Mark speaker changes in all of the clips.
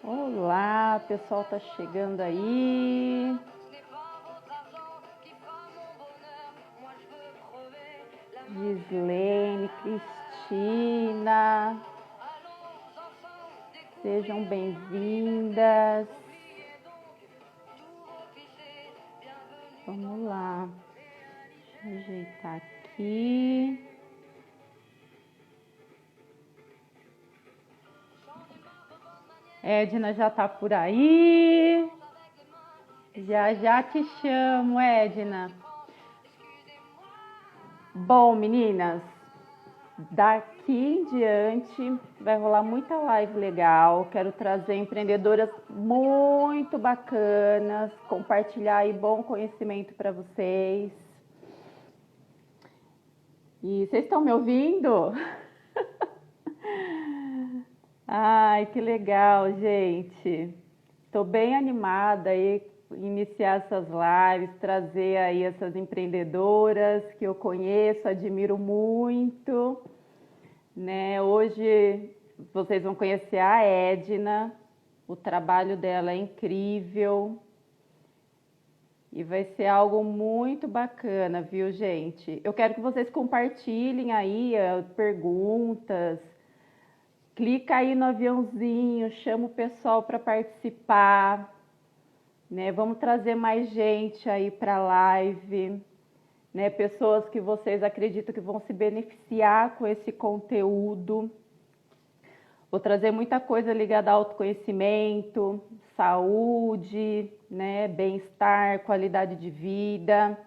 Speaker 1: Olá, pessoal tá chegando aí. Gislene, Cristina, sejam bem-vindas. Vamos lá, deixa eu ajeitar aqui. Edna já tá por aí. Já te chamo, Edna. Bom, meninas, daqui em diante vai rolar muita live legal. Quero trazer empreendedoras muito bacanas, compartilhar aí bom conhecimento para vocês. E vocês estão me ouvindo? Ai, que legal, gente. Estou bem animada aí iniciar essas lives, trazer aí essas empreendedoras que eu conheço, admiro muito, né? Hoje vocês vão conhecer a Edna, o trabalho dela é incrível e vai ser algo muito bacana, viu, gente? Eu quero que vocês compartilhem aí perguntas. Clica aí no aviãozinho, chama o pessoal para participar, né? Vamos trazer mais gente aí para a live, né? Pessoas que vocês acreditam que vão se beneficiar com esse conteúdo. Vou trazer muita coisa ligada ao autoconhecimento, saúde, né? Bem-estar, qualidade de vida.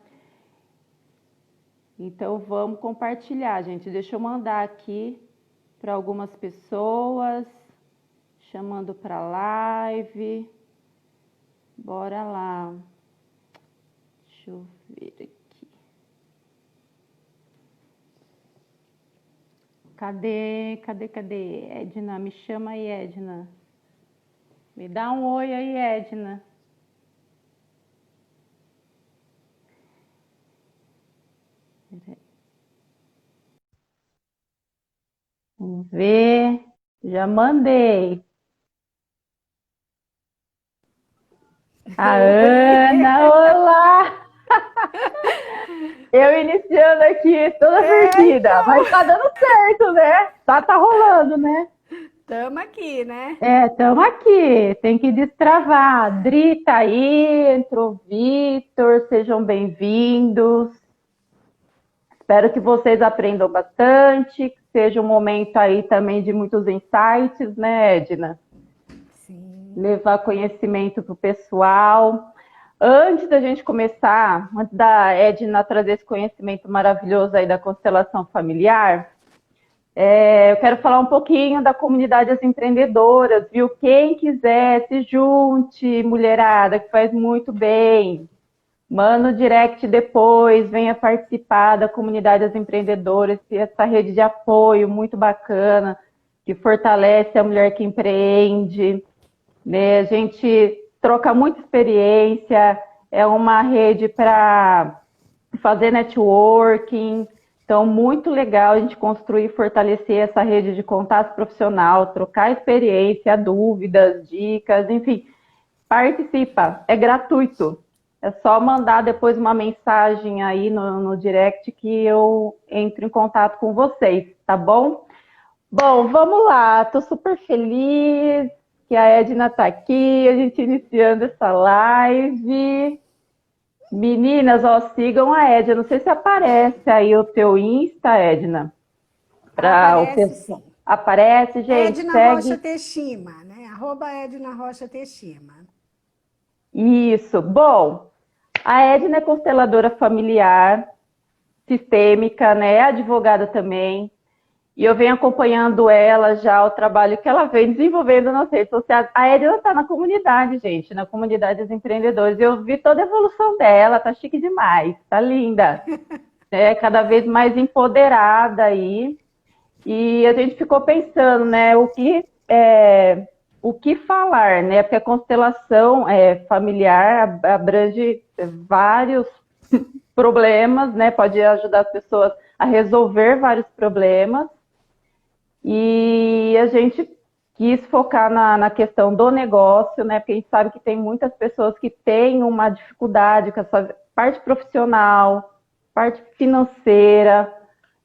Speaker 1: Então vamos compartilhar, gente. Deixa eu mandar aqui para algumas pessoas, chamando para live. Bora lá. Deixa eu ver aqui. Cadê? Edna, me chama aí, Edna. Me dá um oi aí, Edna. Vamos ver. Já mandei. A Ana, olá! Eu iniciando aqui toda perdida,
Speaker 2: então.
Speaker 1: mas tá dando certo, né? Tá rolando, né?
Speaker 2: Tamo aqui, né?
Speaker 1: Estamos aqui. Tem que destravar. Dri tá aí, entrou Vitor, sejam bem-vindos. Espero que vocês aprendam bastante, que seja um momento aí também de muitos insights, né, Edna?
Speaker 2: Sim.
Speaker 1: Levar conhecimento para o pessoal. Antes da gente começar, antes da Edna trazer esse conhecimento maravilhoso aí da constelação familiar, eu quero falar um pouquinho da comunidade das empreendedoras, viu? Quem quiser, se junte, mulherada, que faz muito bem. Manda no direct depois, venha participar da comunidade das empreendedoras, essa rede de apoio muito bacana, que fortalece a mulher que empreende, né? A gente troca muita experiência, é uma rede para fazer networking, então muito legal a gente construir e fortalecer essa rede de contato profissional, trocar experiência, dúvidas, dicas, enfim, participa, é gratuito. É só mandar depois uma mensagem aí no direct que eu entro em contato com vocês, tá bom? Bom, vamos lá. Tô super feliz que a Edna tá aqui, a gente iniciando essa live. Meninas, ó, sigam a Edna. Não sei se aparece aí o teu Insta, Edna. Para o
Speaker 2: Aparece
Speaker 1: pessoal.
Speaker 2: sim.
Speaker 1: Aparece, gente,
Speaker 2: Edna Rocha
Speaker 1: segue.
Speaker 2: Teixeira, né? @ Edna Rocha Teixeira.
Speaker 1: Isso. Bom, a Edna é consteladora familiar, sistêmica, né? É advogada também. E eu venho acompanhando ela já, o trabalho que ela vem desenvolvendo nas redes sociais. A Edna está na comunidade, gente, na comunidade dos empreendedores. Eu vi toda a evolução dela, tá chique demais, tá linda. É cada vez mais empoderada aí. E a gente ficou pensando, né, o que falar, né? Porque a constelação familiar abrange vários problemas, né? Pode ajudar as pessoas a resolver vários problemas. E a gente quis focar na questão do negócio, né? Porque a gente sabe que tem muitas pessoas que têm uma dificuldade com essa parte profissional, parte financeira,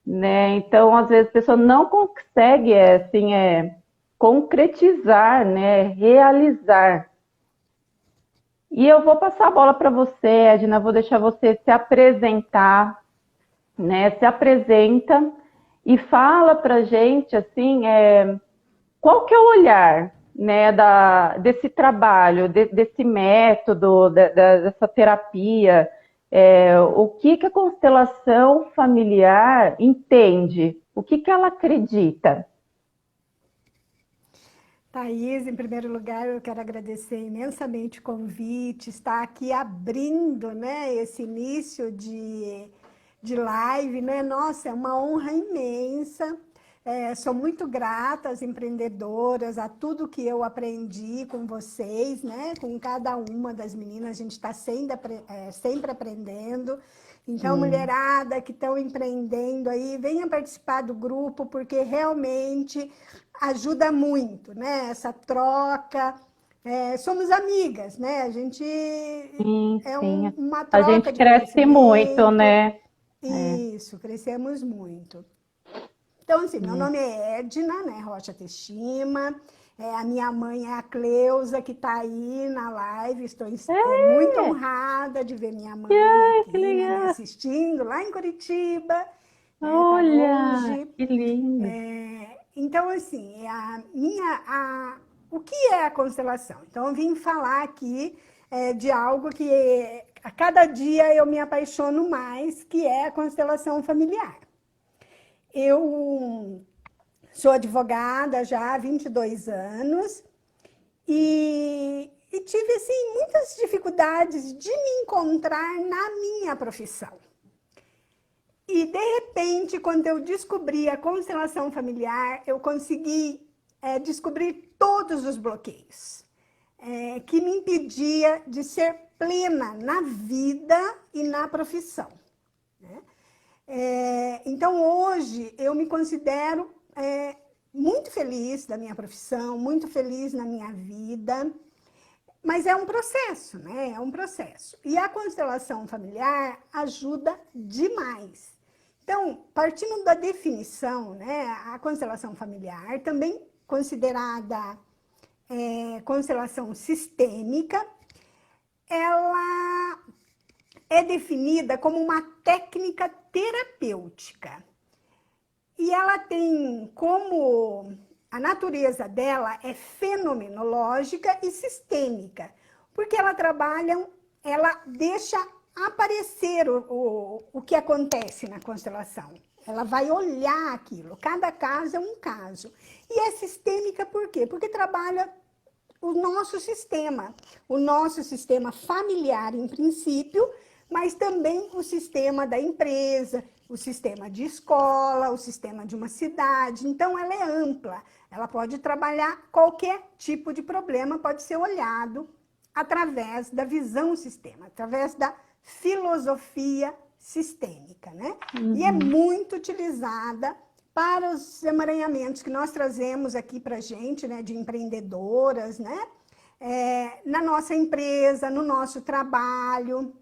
Speaker 1: né? Então, às vezes, a pessoa não consegue, assim, concretizar, né? Realizar. E eu vou passar a bola para você, Edna, vou deixar você se apresentar, né? Se apresenta e fala para gente, assim, qual que é o olhar, né, desse trabalho, desse método, dessa terapia, o que a constelação familiar entende, o que ela acredita?
Speaker 2: Thaís, em primeiro lugar, eu quero agradecer imensamente o convite, estar aqui abrindo, né, esse início de live, né? Nossa, é uma honra imensa. Sou muito grata às empreendedoras, a tudo que eu aprendi com vocês, né? Com cada uma das meninas, a gente está sempre aprendendo. Então, mulherada que estão empreendendo aí, venha participar do grupo, porque realmente ajuda muito, né? Essa troca. Somos amigas, né? A gente
Speaker 1: Sim, sim.
Speaker 2: uma
Speaker 1: A
Speaker 2: troca
Speaker 1: gente
Speaker 2: de
Speaker 1: cresce muito,
Speaker 2: conhecimento.
Speaker 1: né?
Speaker 2: Isso, crescemos muito. Então, assim, meu nome é Edna, né, Rocha Teshima. A minha mãe é a Cleusa, que está aí na live. Estou muito honrada de ver minha mãe
Speaker 1: Ai, que
Speaker 2: aqui, né, me
Speaker 1: legal!
Speaker 2: assistindo lá em Curitiba, né, tá
Speaker 1: Olha,
Speaker 2: longe.
Speaker 1: que lindo!
Speaker 2: Então, assim, o que é a constelação? Então, eu vim falar aqui de algo que a cada dia eu me apaixono mais, que é a constelação familiar. Eu sou advogada já há 22 anos e tive, assim, muitas dificuldades de me encontrar na minha profissão. E, de repente, quando eu descobri a constelação familiar, eu consegui descobrir todos os bloqueios que me impedia de ser plena na vida e na profissão, né? Então, hoje, eu me considero muito feliz da minha profissão, muito feliz na minha vida, mas é um processo, né? É um processo. E a constelação familiar ajuda demais. Então, partindo da definição, né, a constelação familiar, também considerada constelação sistêmica, ela é definida como uma técnica terapêutica. E ela tem como a natureza dela é fenomenológica e sistêmica, porque ela deixa aparecer o que acontece na constelação. Ela vai olhar aquilo, cada caso é um caso. E é sistêmica por quê? Porque trabalha o nosso sistema familiar em princípio, mas também o sistema da empresa, o sistema de escola, o sistema de uma cidade. Então, ela é ampla, ela pode trabalhar qualquer tipo de problema, pode ser olhado através da visão sistema, através da filosofia sistêmica, né? E é muito utilizada para os emaranhamentos que nós trazemos aqui para a gente, né, de empreendedoras, né? Na nossa empresa, no nosso trabalho.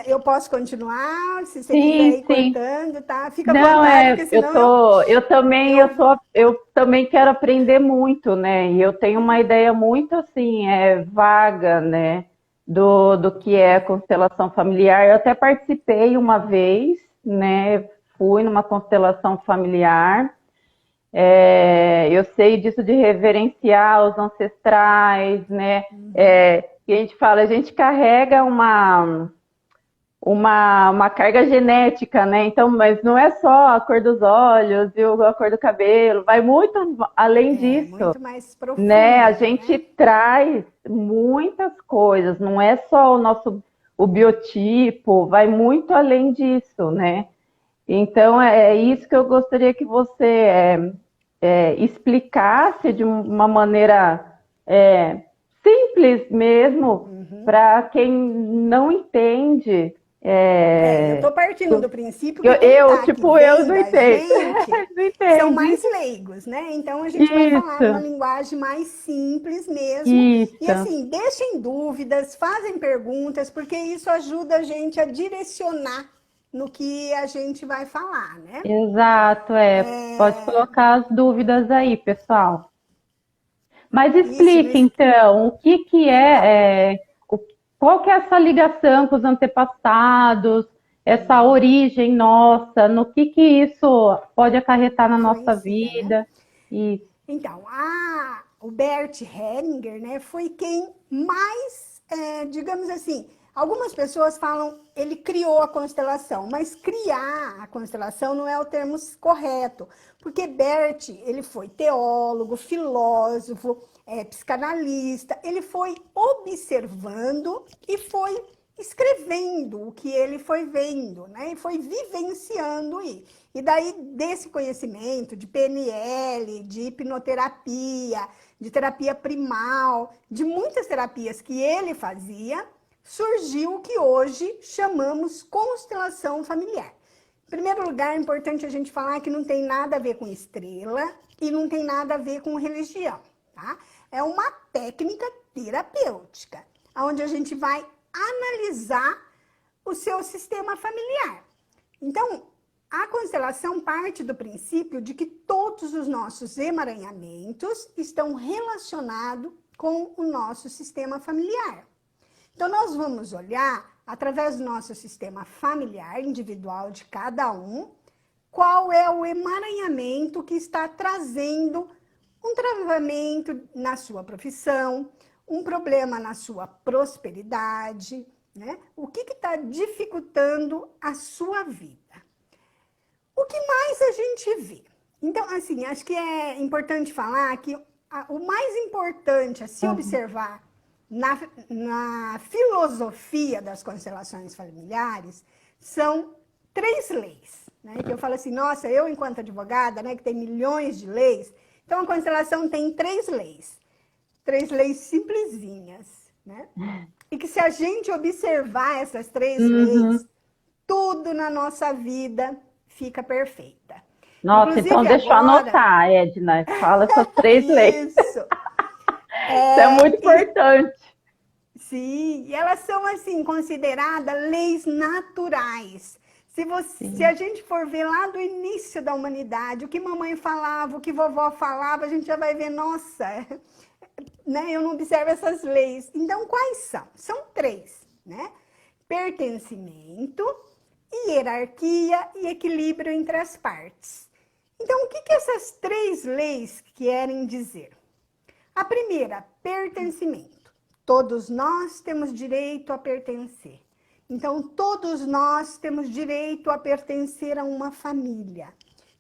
Speaker 2: Eu posso continuar, se você quiser ir
Speaker 1: Sim.
Speaker 2: cortando, tá? Fica à
Speaker 1: Não,
Speaker 2: vontade, porque senão
Speaker 1: eu também quero aprender muito, né? E eu tenho uma ideia muito assim, vaga, né? Do que é a constelação familiar. Eu até participei uma vez, né? Fui numa constelação familiar. Eu sei disso de reverenciar os ancestrais, né? E a gente fala, a gente carrega uma carga genética, né? Então, mas não é só a cor dos olhos e a cor do cabelo, vai muito além disso,
Speaker 2: muito mais profundo,
Speaker 1: né? A gente
Speaker 2: né?
Speaker 1: traz muitas coisas, não é só o biotipo, vai muito além disso, né? Então, é isso que eu gostaria que você explicasse de uma maneira simples mesmo, para quem não entende
Speaker 2: Eu estou partindo do princípio que quem
Speaker 1: eu,
Speaker 2: tá aqui
Speaker 1: tipo,
Speaker 2: vendo
Speaker 1: eu não
Speaker 2: a
Speaker 1: entendo.
Speaker 2: gente
Speaker 1: Não entendo.
Speaker 2: são mais leigos, né? Então a gente vai falar numa
Speaker 1: Isso,
Speaker 2: linguagem mais simples mesmo. E
Speaker 1: isso.
Speaker 2: assim, deixem dúvidas, fazem perguntas, porque isso ajuda a gente a direcionar no que a gente vai falar, né?
Speaker 1: Exato, pode colocar as dúvidas aí, pessoal. Mas
Speaker 2: Isso,
Speaker 1: explique então, o que que
Speaker 2: então,
Speaker 1: qual que é essa ligação com os antepassados, essa origem nossa, no que isso pode acarretar na nossa
Speaker 2: influencia, né?
Speaker 1: vida? Isso.
Speaker 2: Então, o Bert Hellinger, né, foi quem mais, digamos assim, algumas pessoas falam, ele criou a constelação, mas criar a constelação não é o termo correto, porque Bert, ele foi teólogo, filósofo, psicanalista, ele foi observando e foi escrevendo o que ele foi vendo, né? E foi vivenciando isso. E daí, desse conhecimento de PNL, de hipnoterapia, de terapia primal, de muitas terapias que ele fazia, surgiu o que hoje chamamos constelação familiar. Em primeiro lugar, é importante a gente falar que não tem nada a ver com estrela e não tem nada a ver com religião, tá? É uma técnica terapêutica, onde a gente vai analisar o seu sistema familiar. Então, a constelação parte do princípio de que todos os nossos emaranhamentos estão relacionados com o nosso sistema familiar. Então, nós vamos olhar, através do nosso sistema familiar individual de cada um, qual é o emaranhamento que está trazendo um travamento na sua profissão, um problema na sua prosperidade, né? O que está dificultando a sua vida? O que mais a gente vê? Então, assim, acho que é importante falar que o mais importante a se observar na filosofia das constelações familiares são 3 leis, né? Que eu falo assim, nossa, eu enquanto advogada, né, que tem milhões de leis, então a constelação tem 3 leis. 3 leis simplesinhas, né? E que se a gente observar essas 3
Speaker 1: Uhum.
Speaker 2: leis, tudo na nossa vida fica perfeita.
Speaker 1: Nossa, então
Speaker 2: Inclusive
Speaker 1: deixa eu
Speaker 2: agora,
Speaker 1: anotar, Edna. Fala essas 3 leis.
Speaker 2: isso.
Speaker 1: Isso é muito importante.
Speaker 2: Sim, e elas são assim consideradas leis naturais. Se a
Speaker 1: Sim.
Speaker 2: gente for ver lá do início da humanidade, o que mamãe falava, o que vovó falava, a gente já vai ver, nossa, né? Eu não observo essas leis. Então, quais são? São 3, né? Pertencimento, hierarquia e equilíbrio entre as partes. Então, o que essas 3 leis querem dizer? A primeira, pertencimento. Todos nós temos direito a pertencer. Então, todos nós temos direito a pertencer a uma família.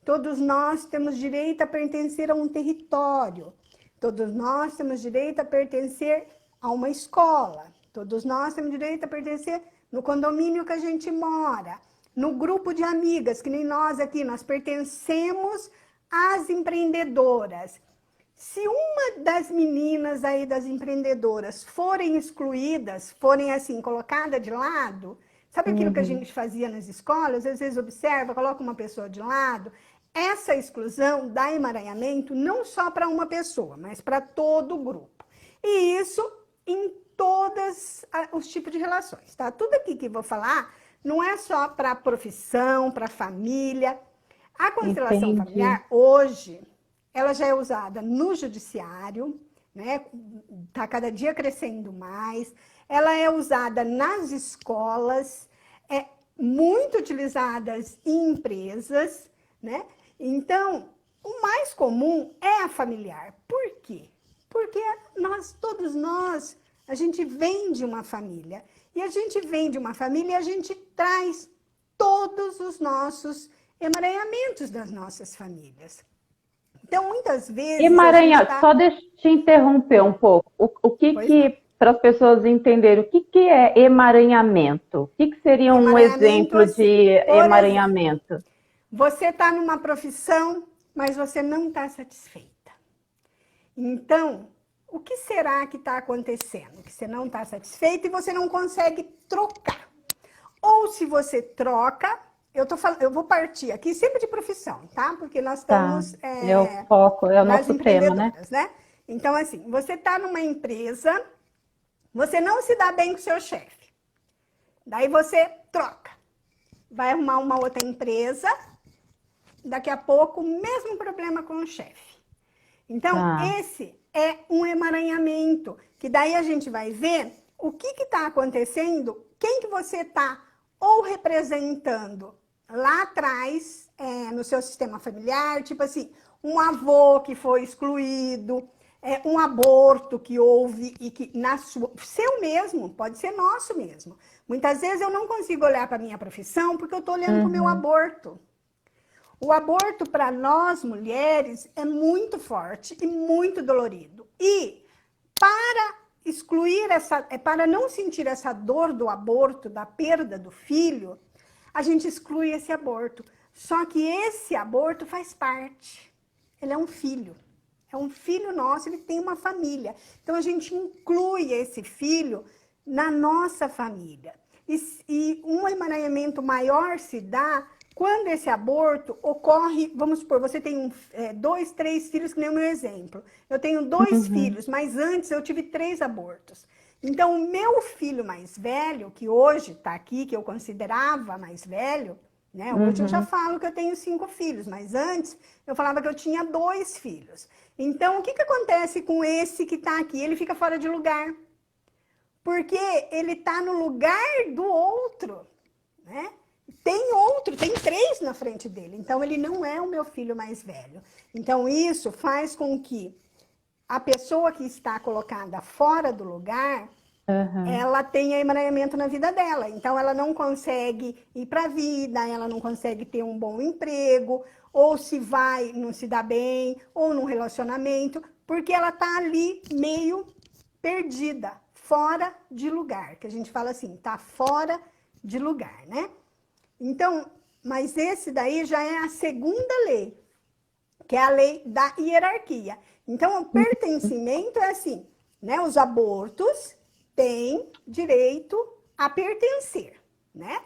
Speaker 2: Todos nós temos direito a pertencer a um território. Todos nós temos direito a pertencer a uma escola. Todos nós temos direito a pertencer no condomínio que a gente mora, no grupo de amigas, que nem nós aqui, nós pertencemos às empreendedoras. Se uma das meninas aí das empreendedoras forem excluídas, forem assim, colocada de lado, sabe aquilo que a
Speaker 1: Uhum.
Speaker 2: gente fazia nas escolas? Às vezes observa, coloca uma pessoa de lado. Essa exclusão dá emaranhamento não só para uma pessoa, mas para todo o grupo. E isso em todos os tipos de relações, tá? Tudo aqui que eu vou falar não é só para a profissão, para a família. A constelação
Speaker 1: Entendi.
Speaker 2: familiar, hoje, ela já é usada no judiciário, né? Está cada dia crescendo mais. Ela é usada nas escolas, é muito utilizada em empresas, né? Então, o mais comum é a familiar. Por quê? Porque todos nós, a gente vem de uma família. E a gente vem de uma família e a gente traz todos os nossos emaranhamentos das nossas famílias. Então, muitas vezes a gente
Speaker 1: Emaranhado,
Speaker 2: está...
Speaker 1: só deixa eu te interromper um pouco.
Speaker 2: Pois não.
Speaker 1: Para as pessoas entenderem, o que é emaranhamento? O que seria um
Speaker 2: Emaranhamento,
Speaker 1: exemplo
Speaker 2: assim,
Speaker 1: de
Speaker 2: por exemplo,
Speaker 1: emaranhamento?
Speaker 2: você está numa profissão, mas você não está satisfeita. Então, o que será que está acontecendo? Que você não está satisfeita e você não consegue trocar. Ou se você troca, eu vou partir aqui sempre de profissão, tá? Porque nós estamos
Speaker 1: É o foco, é o
Speaker 2: nas
Speaker 1: nosso tema, né?
Speaker 2: empreendedoras, né? Então, assim, você está numa empresa, você não se dá bem com o seu chefe. Daí você troca. Vai arrumar uma outra empresa, daqui a pouco, o mesmo problema com o chefe. Então, esse é um emaranhamento, que daí a gente vai ver o que está acontecendo, quem que você está ou representando lá atrás, no seu sistema familiar, tipo assim, um avô que foi excluído, um aborto que houve e que seu mesmo, pode ser nosso mesmo. Muitas vezes eu não consigo olhar para a minha profissão porque eu estou olhando para o meu aborto. O aborto para nós mulheres é muito forte e muito dolorido. E para excluir para não sentir essa dor do aborto, da perda do filho, a gente exclui esse aborto. Só que esse aborto faz parte. Ele é um filho. É um filho nosso, ele tem uma família. Então, a gente inclui esse filho na nossa família. E um emaranhamento maior se dá quando esse aborto ocorre, vamos supor, você tem 2, 3 filhos, que nem o meu exemplo. Eu tenho 2 filhos, mas antes eu tive 3 abortos. Então, o meu filho mais velho, que hoje está aqui, que eu considerava mais velho, né? Hoje eu já falo que eu tenho 5 filhos, mas antes eu falava que eu tinha 2 filhos. Então, o que acontece com esse que está aqui? Ele fica fora de lugar. Porque ele está no lugar do outro, né? Tem 3 na frente dele. Então, ele não é o meu filho mais velho. Então, isso faz com que a pessoa que está colocada fora do lugar, ela tenha emaranhamento na vida dela. Então, ela não consegue ir para a vida, ela não consegue ter um bom emprego, ou se vai, não se dá bem, ou num relacionamento, porque ela está ali meio perdida, fora de lugar. Que a gente fala assim, tá fora de lugar, né? Então, mas esse daí já é a segunda lei, que é a lei da hierarquia. Então, o pertencimento é assim, né? Os abortos têm direito a pertencer, né?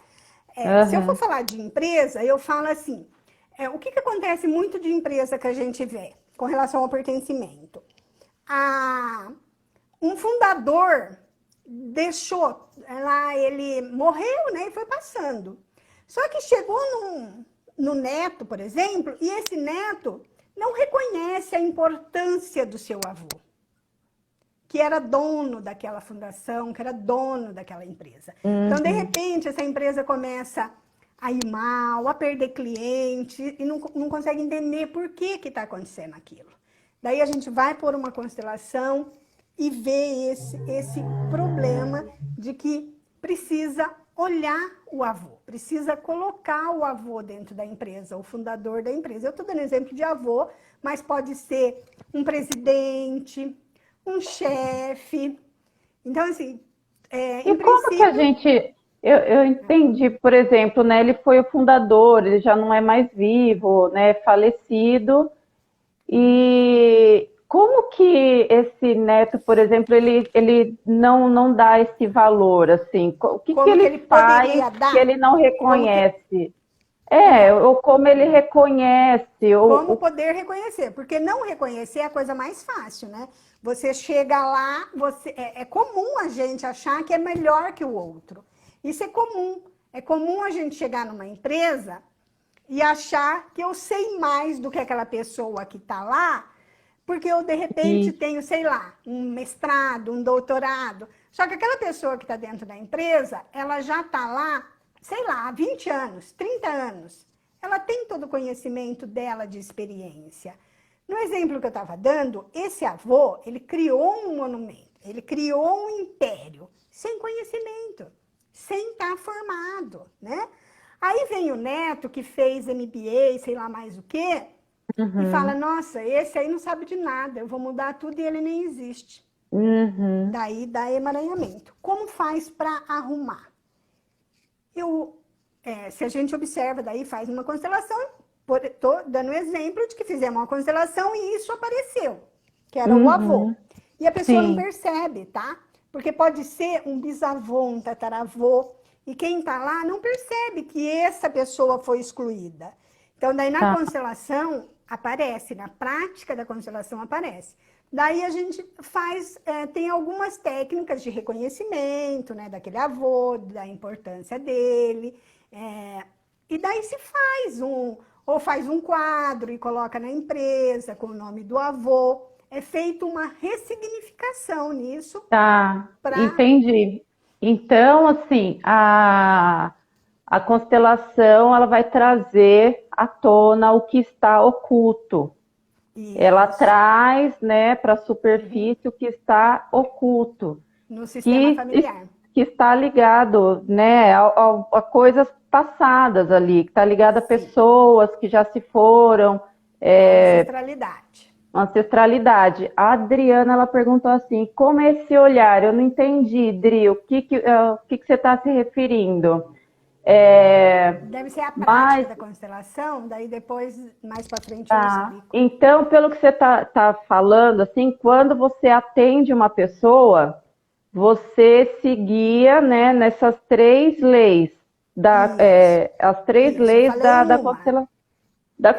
Speaker 2: Se eu for falar de empresa, eu falo assim, o que acontece muito de empresa que a gente vê com relação ao pertencimento? Um fundador deixou, lá ele morreu, né? E foi passando. Só que chegou no neto, por exemplo, e esse neto não reconhece a importância do seu avô, que era dono daquela fundação, que era dono daquela empresa. Então, de repente, essa empresa começa a ir mal, a perder cliente, e não consegue entender por que está acontecendo aquilo. Daí a gente vai por uma constelação e vê esse problema de que precisa olhar o avô, precisa colocar o avô dentro da empresa, o fundador da empresa. Eu estou dando exemplo de avô, mas pode ser um presidente, um chefe. Então, assim,
Speaker 1: E como que a gente... Eu entendi, por exemplo, né? Ele foi o fundador, ele já não é mais vivo, né? Falecido. E como que esse neto, por exemplo, ele não dá esse valor, assim? O que ele faz que ele não reconhece? Ou como ele reconhece?
Speaker 2: Como poder reconhecer? Porque não reconhecer é a coisa mais fácil, né? Você chega lá, é comum a gente achar que é melhor que o outro. Isso é comum. É comum a gente chegar numa empresa e achar que eu sei mais do que aquela pessoa que está lá, porque eu, de repente, tenho, sei lá, um mestrado, um doutorado. Só que aquela pessoa que está dentro da empresa, ela já está lá, sei lá, há 20 anos, 30 anos. Ela tem todo o conhecimento dela de experiência. No exemplo que eu estava dando, esse avô, ele criou um monumento, ele criou um império, sem conhecimento, sem estar formado, né? Aí vem o neto que fez MBA, sei lá mais o quê, e fala, nossa, esse aí não sabe de nada, eu vou mudar tudo e ele nem existe. Daí dá emaranhamento. Como faz para arrumar? Se a gente observa, daí faz uma constelação, estou dando um exemplo de que fizemos uma constelação e isso apareceu, que era o avô. E a pessoa não percebe, tá? Porque pode ser um bisavô, um tataravô. e quem está lá não percebe que essa pessoa foi excluída. Então, daí na
Speaker 1: Tá.
Speaker 2: constelação aparece, na prática da constelação aparece. Daí a gente faz, tem algumas técnicas de reconhecimento, né, daquele avô, da importância dele, e daí se faz ou faz um quadro e coloca na empresa com o nome do avô. É feita uma ressignificação nisso
Speaker 1: Tá,
Speaker 2: para
Speaker 1: entendi. Então, assim, a constelação ela vai trazer à tona o que está oculto. Ela
Speaker 2: isso,
Speaker 1: traz, né, para a superfície o que está oculto,
Speaker 2: no sistema
Speaker 1: que,
Speaker 2: familiar.
Speaker 1: que está ligado, né, a coisas passadas ali, que está ligado a
Speaker 2: Sim,
Speaker 1: pessoas que já se foram,
Speaker 2: a ancestralidade.
Speaker 1: ancestralidade. A Adriana, ela perguntou assim, como é esse olhar? Eu não entendi, Dri, o que você está se referindo?
Speaker 2: Deve ser a prática
Speaker 1: Mas,
Speaker 2: da constelação, daí depois, mais para frente, eu
Speaker 1: tá.
Speaker 2: explico.
Speaker 1: Então, pelo que você tá falando, assim, quando você atende uma pessoa, você se guia, né, nessas três leis,
Speaker 2: Isso,
Speaker 1: as três
Speaker 2: isso. Eu
Speaker 1: leis
Speaker 2: falei
Speaker 1: da
Speaker 2: uma.
Speaker 1: constelação. Da...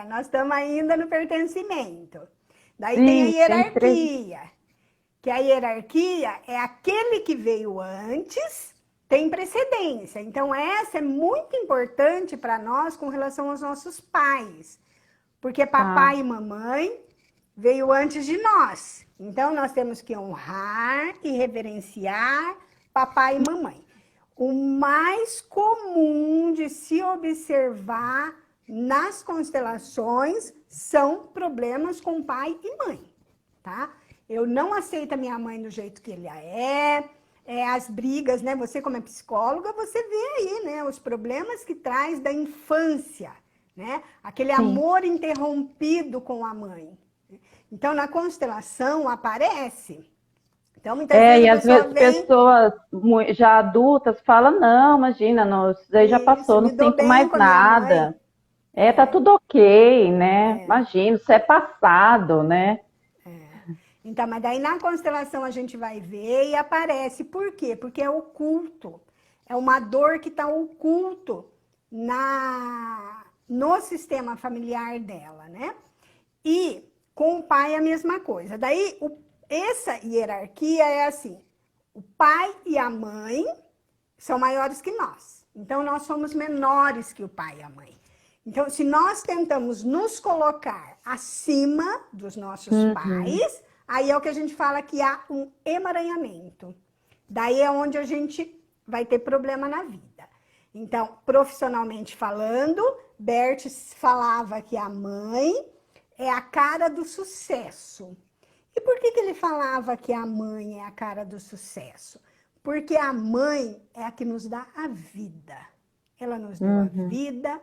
Speaker 2: Nós estamos ainda no pertencimento. Daí tem a
Speaker 1: Sim, tem três.
Speaker 2: hierarquia, que a hierarquia é aquele que veio antes, tem precedência. Então, essa é muito importante para nós com relação aos nossos pais. Porque
Speaker 1: Tá.
Speaker 2: papai e mamãe veio antes de nós. Então, nós temos que honrar e reverenciar papai e mamãe. O mais comum de se observar nas constelações são problemas com pai e mãe, tá? Eu não aceito a minha mãe do jeito que ele as brigas, né? Você como é psicóloga, você vê aí, né? Os problemas que traz da infância, né? Aquele
Speaker 1: Sim.
Speaker 2: amor interrompido com a mãe. Então, na constelação aparece. Então, muitas vezes
Speaker 1: E
Speaker 2: a
Speaker 1: às
Speaker 2: pessoa
Speaker 1: vezes
Speaker 2: vem,
Speaker 1: pessoas já adultas falam, não, imagina, não, isso daí já
Speaker 2: isso,
Speaker 1: passou, não
Speaker 2: me dou
Speaker 1: sinto
Speaker 2: bem
Speaker 1: mais
Speaker 2: com a minha
Speaker 1: nada.
Speaker 2: mãe.
Speaker 1: Tá tudo ok, né? Imagina, isso é passado, né?
Speaker 2: Então, mas daí na constelação a gente vai ver e aparece. Por quê? Porque é oculto. É uma dor que está oculto no sistema familiar dela, né? E com o pai é a mesma coisa. Daí, essa hierarquia é assim: o pai e a mãe são maiores que nós. Então, nós somos menores que o pai e a mãe. Então, se nós tentamos nos colocar acima dos nossos
Speaker 1: Uhum.
Speaker 2: pais, aí é o que a gente fala que há um emaranhamento. Daí é onde a gente vai ter problema na vida. Então, profissionalmente falando, Bert falava que a mãe é a cara do sucesso. E por que ele falava que a mãe é a cara do sucesso? Porque a mãe é a que nos dá a vida. Ela nos deu a
Speaker 1: Uhum.
Speaker 2: vida,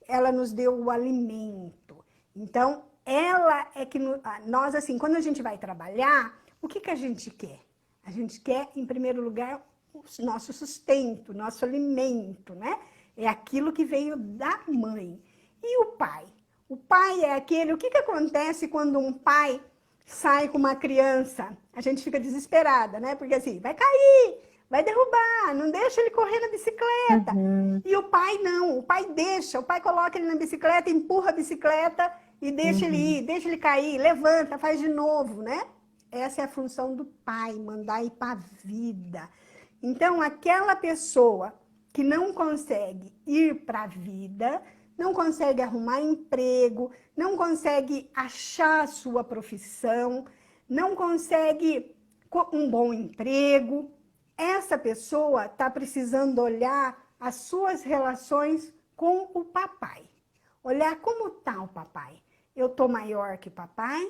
Speaker 2: ela nos deu o alimento. Então, ela é que nós, assim, quando a gente vai trabalhar, o que a gente quer? A gente quer, em primeiro lugar, o nosso sustento, nosso alimento, né? É aquilo que veio da mãe. E o pai? O pai é aquele... O que acontece quando um pai sai com uma criança? A gente fica desesperada, né? Porque assim, vai cair, vai derrubar, não deixa ele correr na bicicleta.
Speaker 1: Uhum.
Speaker 2: E o pai não, o pai deixa, o pai coloca ele na bicicleta, empurra a bicicleta e deixa ele
Speaker 1: Uhum.
Speaker 2: ir, deixa ele cair, levanta, faz de novo, né? Essa é a função do pai, mandar ir para a vida. Então, aquela pessoa que não consegue ir para a vida, não consegue arrumar emprego, não consegue achar a sua profissão, não consegue um bom emprego, essa pessoa está precisando olhar as suas relações com o papai. Olhar como está o papai. Eu estou maior que papai,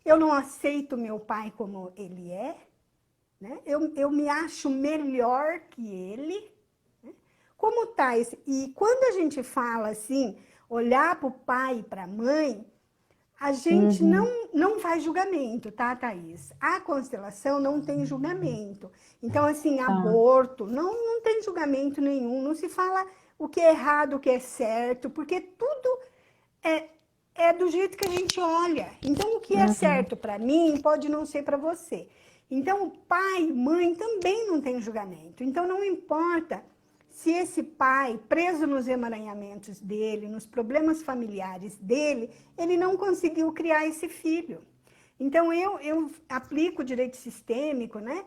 Speaker 2: eu não aceito meu pai como ele é, né? Eu me acho melhor que ele. Né? Como está esse? E quando a gente fala assim, olhar para o pai e para a mãe, a gente
Speaker 1: Uhum.
Speaker 2: não faz julgamento, tá, Thaís? A constelação não tem julgamento. Então, assim,
Speaker 1: Tá.
Speaker 2: aborto, não tem julgamento nenhum. Não se fala o que é errado, o que é certo, porque tudo é, é do jeito que a gente olha. Então, o que é
Speaker 1: Uhum.
Speaker 2: certo para mim pode não ser para você. Então, o pai, mãe também não tem julgamento. Então, não importa se esse pai, preso nos emaranhamentos dele, nos problemas familiares dele, ele não conseguiu criar esse filho. Então, eu aplico o direito sistêmico, né?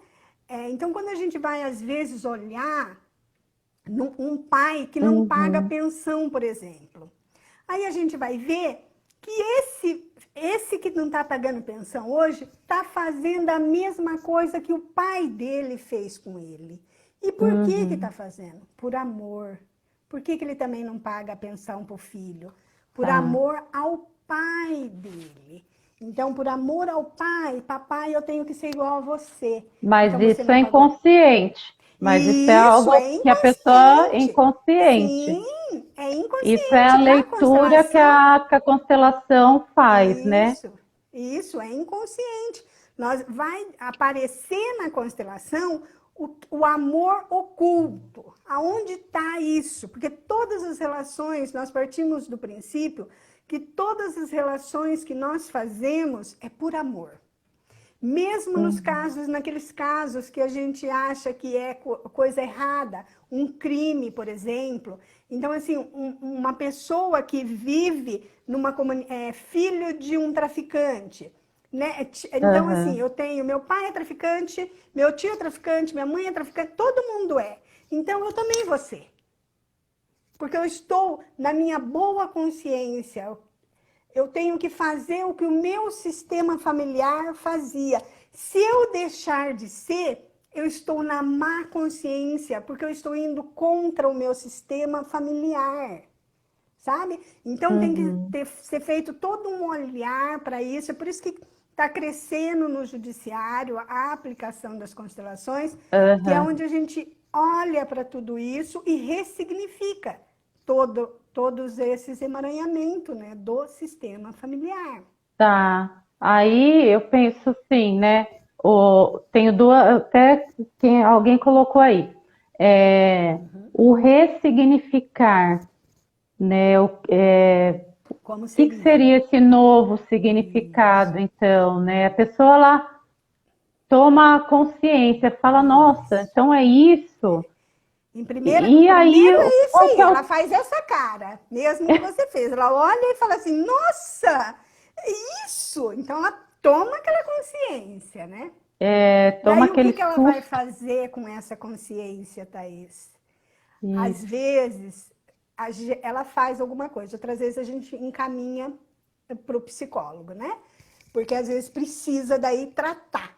Speaker 2: Então, quando a gente vai, às vezes, olhar um pai que não paga
Speaker 1: Uhum.
Speaker 2: pensão, por exemplo, aí a gente vai ver que esse que não está pagando pensão hoje está fazendo a mesma coisa que o pai dele fez com ele. E por que está
Speaker 1: Uhum.
Speaker 2: fazendo? Por amor. Por que ele também não paga a pensão para o filho? Por
Speaker 1: Tá.
Speaker 2: amor ao pai dele. Então, por amor ao pai, papai, eu tenho que ser igual a você.
Speaker 1: Mas
Speaker 2: Então, você
Speaker 1: isso
Speaker 2: não
Speaker 1: é
Speaker 2: pagou.
Speaker 1: inconsciente. Mas isso é
Speaker 2: Isso
Speaker 1: algo
Speaker 2: é
Speaker 1: que a pessoa é
Speaker 2: inconsciente.
Speaker 1: inconsciente.
Speaker 2: Sim, é
Speaker 1: Isso é a
Speaker 2: inconsciente. Na
Speaker 1: leitura
Speaker 2: constelação,
Speaker 1: que a constelação faz, né?
Speaker 2: isso é inconsciente. Vai aparecer na constelação o amor oculto. Aonde está isso? Porque todas as relações, nós partimos do princípio que todas as relações que nós fazemos é por amor. Mesmo
Speaker 1: Uhum.
Speaker 2: naqueles casos que a gente acha que é coisa errada, um crime, por exemplo. Então, assim, uma pessoa que vive numa comunidade, filho de um traficante, né? Então, assim,
Speaker 1: Aham.
Speaker 2: eu tenho, meu pai é traficante, meu tio é traficante, minha mãe é traficante, todo mundo é. Então, eu também vou ser. Porque eu estou na minha boa consciência, eu tenho que fazer o que o meu sistema familiar fazia. Se eu deixar de ser, eu estou na má consciência, porque eu estou indo contra o meu sistema familiar, sabe? Então tem que
Speaker 1: Uhum.
Speaker 2: ser feito todo um olhar para isso. É por isso que está crescendo no judiciário a aplicação das constelações, que é
Speaker 1: Aham.
Speaker 2: onde a gente olha para tudo isso e ressignifica todos esses emaranhamentos, né, do sistema familiar.
Speaker 1: Tá. Aí eu penso assim, né? Tenho duas, até quem alguém colocou aí. É, o ressignificar, né?
Speaker 2: Como
Speaker 1: Que
Speaker 2: seria?
Speaker 1: seria esse novo
Speaker 2: Isso,
Speaker 1: significado, então, né? A pessoa lá toma consciência, fala, nossa,
Speaker 2: isso.
Speaker 1: então é isso.
Speaker 2: O
Speaker 1: E aí,
Speaker 2: primeiro é isso
Speaker 1: qual
Speaker 2: aí,
Speaker 1: que é
Speaker 2: ela
Speaker 1: o.
Speaker 2: faz essa cara, mesmo que você fez. Ela olha e fala assim, nossa, é isso! Então ela toma aquela consciência, né?
Speaker 1: Toma
Speaker 2: Daí o
Speaker 1: aquele
Speaker 2: que ela vai
Speaker 1: susto.
Speaker 2: fazer com essa consciência, Thaís? Às
Speaker 1: Isso.
Speaker 2: vezes, ela faz alguma coisa, outras vezes a gente encaminha para o psicólogo, né? Porque às vezes precisa daí tratar.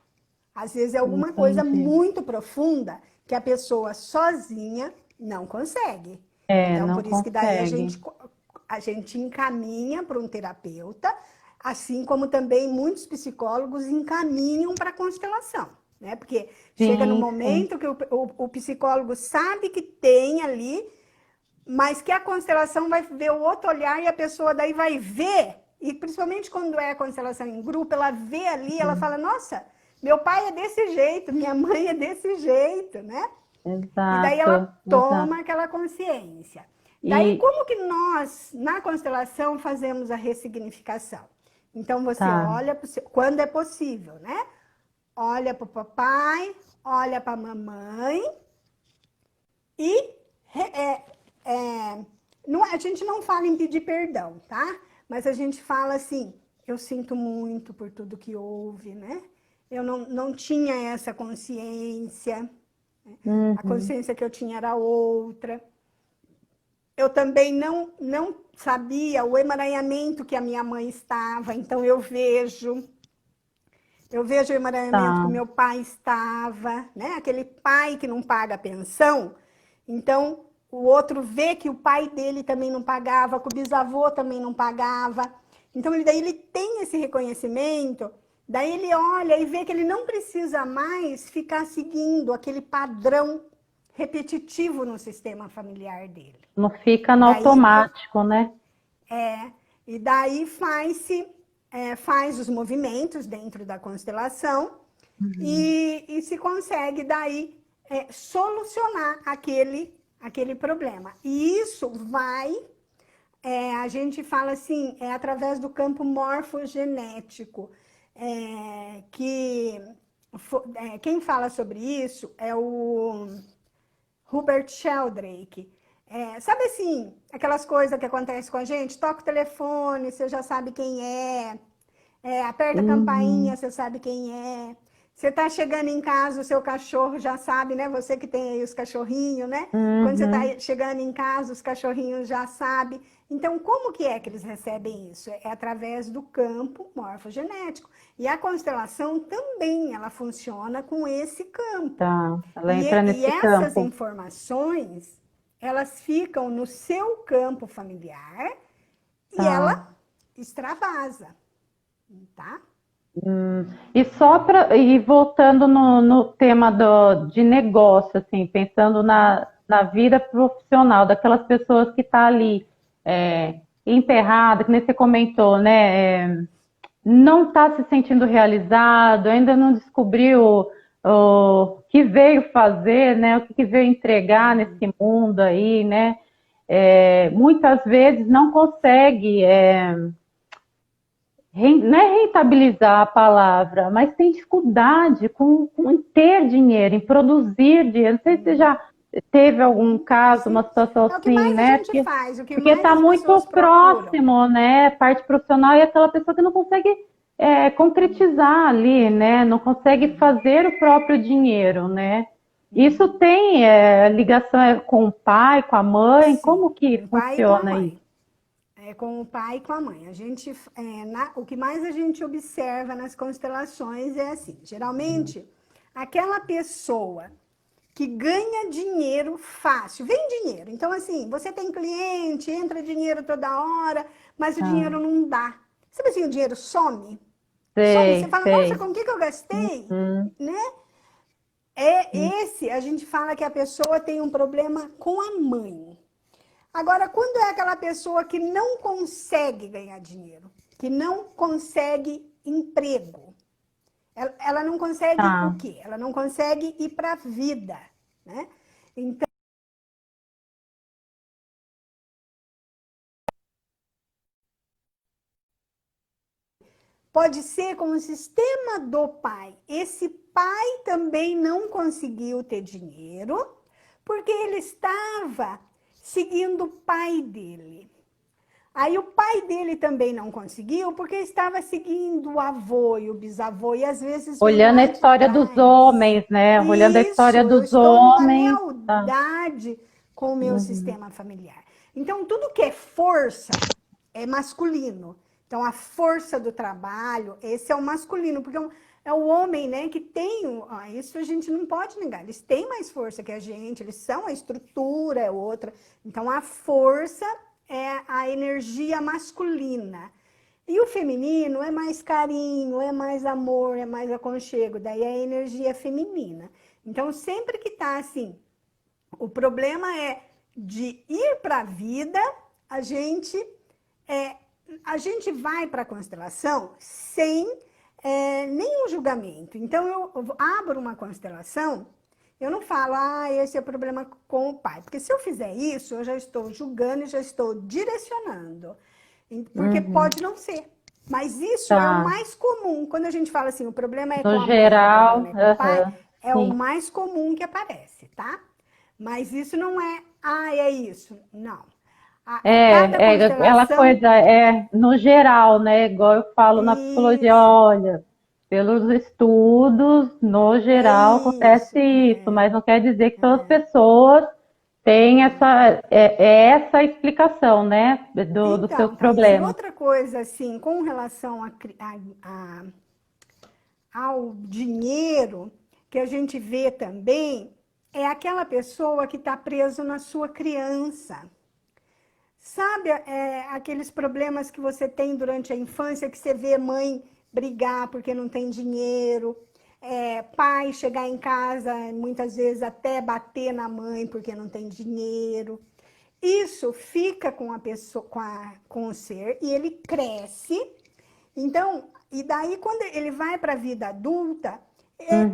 Speaker 2: Às vezes é alguma coisa
Speaker 1: Entendi.
Speaker 2: muito profunda que a pessoa sozinha não consegue. Então,
Speaker 1: Não
Speaker 2: por isso que daí
Speaker 1: consegue.
Speaker 2: a gente encaminha para um terapeuta, assim como também muitos psicólogos encaminham para a constelação, né? Porque chega no
Speaker 1: Sim, sim.
Speaker 2: momento que o psicólogo sabe que tem ali, mas que a constelação vai ver o outro olhar e a pessoa daí vai ver, e principalmente quando é a constelação em grupo, ela vê ali, ela fala, nossa, meu pai é desse jeito, minha mãe é desse jeito, né? E daí ela
Speaker 1: Exato, exato.
Speaker 2: toma aquela consciência. Daí,
Speaker 1: E
Speaker 2: como que nós, na constelação, fazemos a ressignificação? Então, você
Speaker 1: tá.
Speaker 2: olha, quando é possível, né? Olha para o papai, olha para a mamãe e não, a gente não fala em pedir perdão, tá? Mas a gente fala assim, eu sinto muito por tudo que houve, né? Eu não tinha essa consciência, a
Speaker 1: Uhum,
Speaker 2: consciência que eu tinha era outra. Eu também não sabia o emaranhamento que a minha mãe estava, então eu vejo o emaranhamento que
Speaker 1: tá.
Speaker 2: meu pai estava, né? Aquele pai que não paga pensão. Então, o outro vê que o pai dele também não pagava, que o bisavô também não pagava. Então, daí ele tem esse reconhecimento, daí ele olha e vê que ele não precisa mais ficar seguindo aquele padrão repetitivo no sistema familiar dele.
Speaker 1: Não fica
Speaker 2: E
Speaker 1: no
Speaker 2: daí
Speaker 1: automático, né?
Speaker 2: é, e daí faz os movimentos dentro da constelação e se consegue daí solucionar aquele problema. E isso a gente fala assim, através do campo morfogenético, que quem fala sobre isso é o Hubert Sheldrake. Sabe assim, aquelas coisas que acontecem com a gente? Toca o telefone, você já sabe quem é. Aperta a campainha,
Speaker 1: Uhum,
Speaker 2: você sabe quem é. Você está chegando em casa, o seu cachorro já sabe, né? Você que tem aí os cachorrinhos, né? Quando você
Speaker 1: uhum,
Speaker 2: está chegando em casa, os cachorrinhos já sabem. Então, como que é que eles recebem isso? É através do campo morfogenético. E a constelação também, ela funciona com esse campo.
Speaker 1: tá. Ela
Speaker 2: E,
Speaker 1: entra
Speaker 2: e
Speaker 1: nesse
Speaker 2: essas
Speaker 1: campo.
Speaker 2: informações, elas ficam no seu campo familiar e ela
Speaker 1: Tá.
Speaker 2: extravasa, tá?
Speaker 1: E só para e voltando no tema de negócio, assim, pensando na vida profissional daquelas pessoas que tá ali emperrada, que nem você comentou, né? Não está se sentindo realizado, ainda não descobriu o que veio fazer, né? O que veio entregar nesse mundo aí, né? Muitas vezes não consegue não é rentabilizar a palavra, mas tem dificuldade com ter dinheiro, em produzir dinheiro. Não sei se você já teve algum
Speaker 2: Sim,
Speaker 1: caso, uma
Speaker 2: sim.
Speaker 1: situação
Speaker 2: É o que
Speaker 1: assim,
Speaker 2: mais a
Speaker 1: né?
Speaker 2: gente
Speaker 1: Porque
Speaker 2: faz, o que
Speaker 1: porque
Speaker 2: mais
Speaker 1: está
Speaker 2: as
Speaker 1: muito
Speaker 2: pessoas procuram.
Speaker 1: próximo, né? Parte profissional e aquela pessoa que não consegue concretizar ali, né? Não consegue fazer o próprio dinheiro, né? Isso tem ligação com o pai, com a mãe?
Speaker 2: Sim,
Speaker 1: Como
Speaker 2: com
Speaker 1: que
Speaker 2: o pai e com a
Speaker 1: funciona isso?
Speaker 2: mãe. Com o pai e com a mãe. O que mais a gente observa nas constelações é assim, geralmente, aquela pessoa que ganha dinheiro fácil, vem dinheiro. Então, assim, você tem cliente, entra dinheiro toda hora, mas o
Speaker 1: Ah,
Speaker 2: dinheiro não dá. Sabe assim, o dinheiro some? Some, você
Speaker 1: sei,
Speaker 2: fala, nossa,
Speaker 1: sei.
Speaker 2: com o que eu gastei?
Speaker 1: Hum,
Speaker 2: Né?
Speaker 1: hum.
Speaker 2: Esse, a gente fala que a pessoa tem um problema com a mãe. Agora, quando é aquela pessoa que não consegue ganhar dinheiro, que não consegue emprego, ela não consegue o
Speaker 1: Tá.
Speaker 2: quê? Ela não consegue ir para a vida, né? Então, pode ser com o sistema do pai. Esse pai também não conseguiu ter dinheiro, porque ele estava seguindo o pai dele. Aí o pai dele também não conseguiu, porque estava seguindo o avô e o bisavô, e às vezes vem
Speaker 1: Olhando a
Speaker 2: lá de
Speaker 1: história dos
Speaker 2: trás.
Speaker 1: homens, né? Olhando a história
Speaker 2: Isso, eu
Speaker 1: dos
Speaker 2: estou numa
Speaker 1: homens. Tá.
Speaker 2: lealdade com o meu
Speaker 1: Uhum.
Speaker 2: sistema familiar. Então, tudo que é força é masculino. Então, a força do trabalho, esse é o masculino, porque é o homem, né, que tem, isso a gente não pode negar, eles têm mais força que a gente, eles são, a estrutura é outra. Então, a força é a energia masculina. E o feminino é mais carinho, é mais amor, é mais aconchego, daí é a energia feminina. Então, sempre que tá assim, o problema é de ir para a vida, a gente é, a gente vai para a constelação sem nenhum julgamento. Então, eu abro uma constelação, eu não falo, esse é o problema com o pai. Porque se eu fizer isso, eu já estou julgando e já estou direcionando. Porque
Speaker 1: Uhum.
Speaker 2: pode não ser. Mas isso é o
Speaker 1: Tá.
Speaker 2: mais comum. Quando a gente fala assim, o problema é com
Speaker 1: No
Speaker 2: a mãe, o
Speaker 1: geral,
Speaker 2: problema é com o pai,
Speaker 1: aham,
Speaker 2: é o
Speaker 1: sim.
Speaker 2: mais comum que aparece, tá? Mas isso não é, é isso. Não. Cada
Speaker 1: É aquela
Speaker 2: constelação,
Speaker 1: coisa, no geral, né? Igual eu falo na psicologia,
Speaker 2: isso,
Speaker 1: olha, pelos estudos, no
Speaker 2: é
Speaker 1: geral acontece
Speaker 2: isso.
Speaker 1: isso, mas não quer dizer que todas as pessoas têm essa explicação, né? Dos seus
Speaker 2: Então, Thaís, e
Speaker 1: problemas.
Speaker 2: outra coisa, assim, com relação ao dinheiro, que a gente vê também, é aquela pessoa que está preso na sua criança. Sabe, aqueles problemas que você tem durante a infância, que você vê mãe brigar porque não tem dinheiro, pai chegar em casa, muitas vezes até bater na mãe porque não tem dinheiro. Isso fica com a pessoa, com o ser, e ele cresce. Então, e daí quando ele vai para a vida adulta,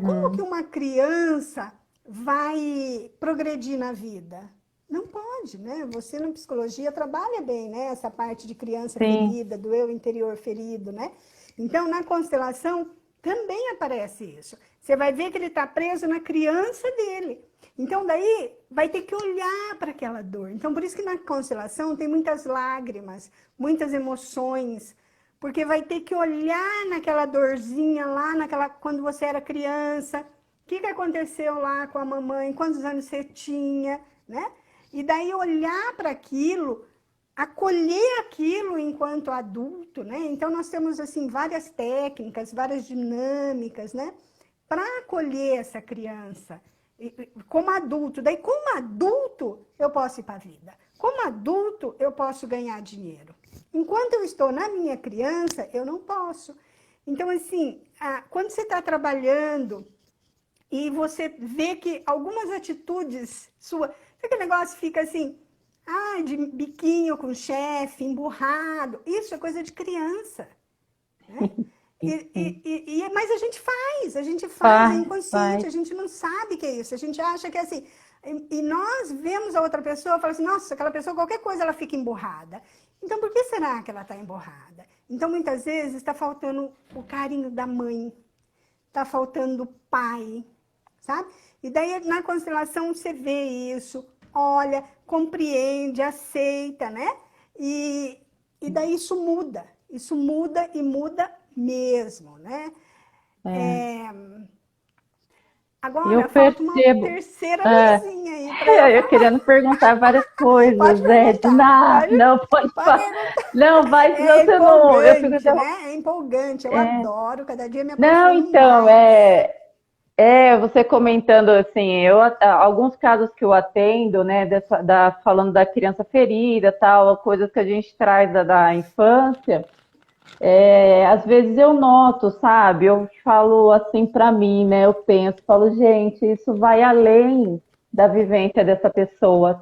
Speaker 2: como que
Speaker 1: Uhum,
Speaker 2: uma criança vai progredir na vida? Não pode, né? Você na psicologia trabalha bem, né? Essa parte de criança
Speaker 1: sim.
Speaker 2: ferida, do eu interior ferido, né? Então, na constelação, também aparece isso. Você vai ver que ele está preso na criança dele. Então, daí, vai ter que olhar para aquela dor. Então, por isso que na constelação tem muitas lágrimas, muitas emoções, porque vai ter que olhar naquela dorzinha lá, quando você era criança, o que aconteceu lá com a mamãe, quantos anos você tinha, né? E daí olhar para aquilo, acolher aquilo enquanto adulto, né? Então, nós temos, assim, várias técnicas, várias dinâmicas, né? Para acolher essa criança como adulto. Daí, como adulto, eu posso ir para a vida. Como adulto, eu posso ganhar dinheiro. Enquanto eu estou na minha criança, eu não posso. Então, assim, quando você está trabalhando e você vê que algumas atitudes suas, aquele negócio fica assim, de biquinho com o chefe, emburrado, isso é coisa de criança, né? Mas a gente faz, é inconsciente, a gente não sabe que é isso, a gente acha que é assim, e nós vemos a outra pessoa e falamos assim, nossa, aquela pessoa, qualquer coisa ela fica emburrada. Então, por que será que ela está emburrada? Então, muitas vezes, está faltando o carinho da mãe, está faltando o pai, sabe? E daí, na constelação, você vê isso, olha, compreende, aceita, né? E daí isso muda e muda mesmo, né? Agora,
Speaker 1: Eu
Speaker 2: falta uma
Speaker 1: percebo.
Speaker 2: terceira luzinha aí para eu
Speaker 1: Eu
Speaker 2: falar.
Speaker 1: querendo perguntar várias
Speaker 2: Pode
Speaker 1: coisas,
Speaker 2: perguntar,
Speaker 1: não, pode falar.
Speaker 2: perguntar.
Speaker 1: Não, vai, senão
Speaker 2: É
Speaker 1: você não. Eu fico
Speaker 2: empolgante, né? É empolgante, eu adoro, cada dia me
Speaker 1: Não,
Speaker 2: apaixono
Speaker 1: então,
Speaker 2: mais.
Speaker 1: você comentando assim, alguns casos que eu atendo, né, falando da criança ferida, tal, coisas que a gente traz da infância. Às vezes eu noto, sabe? Eu falo assim para mim, né? Eu penso, falo, gente, isso vai além da vivência dessa pessoa.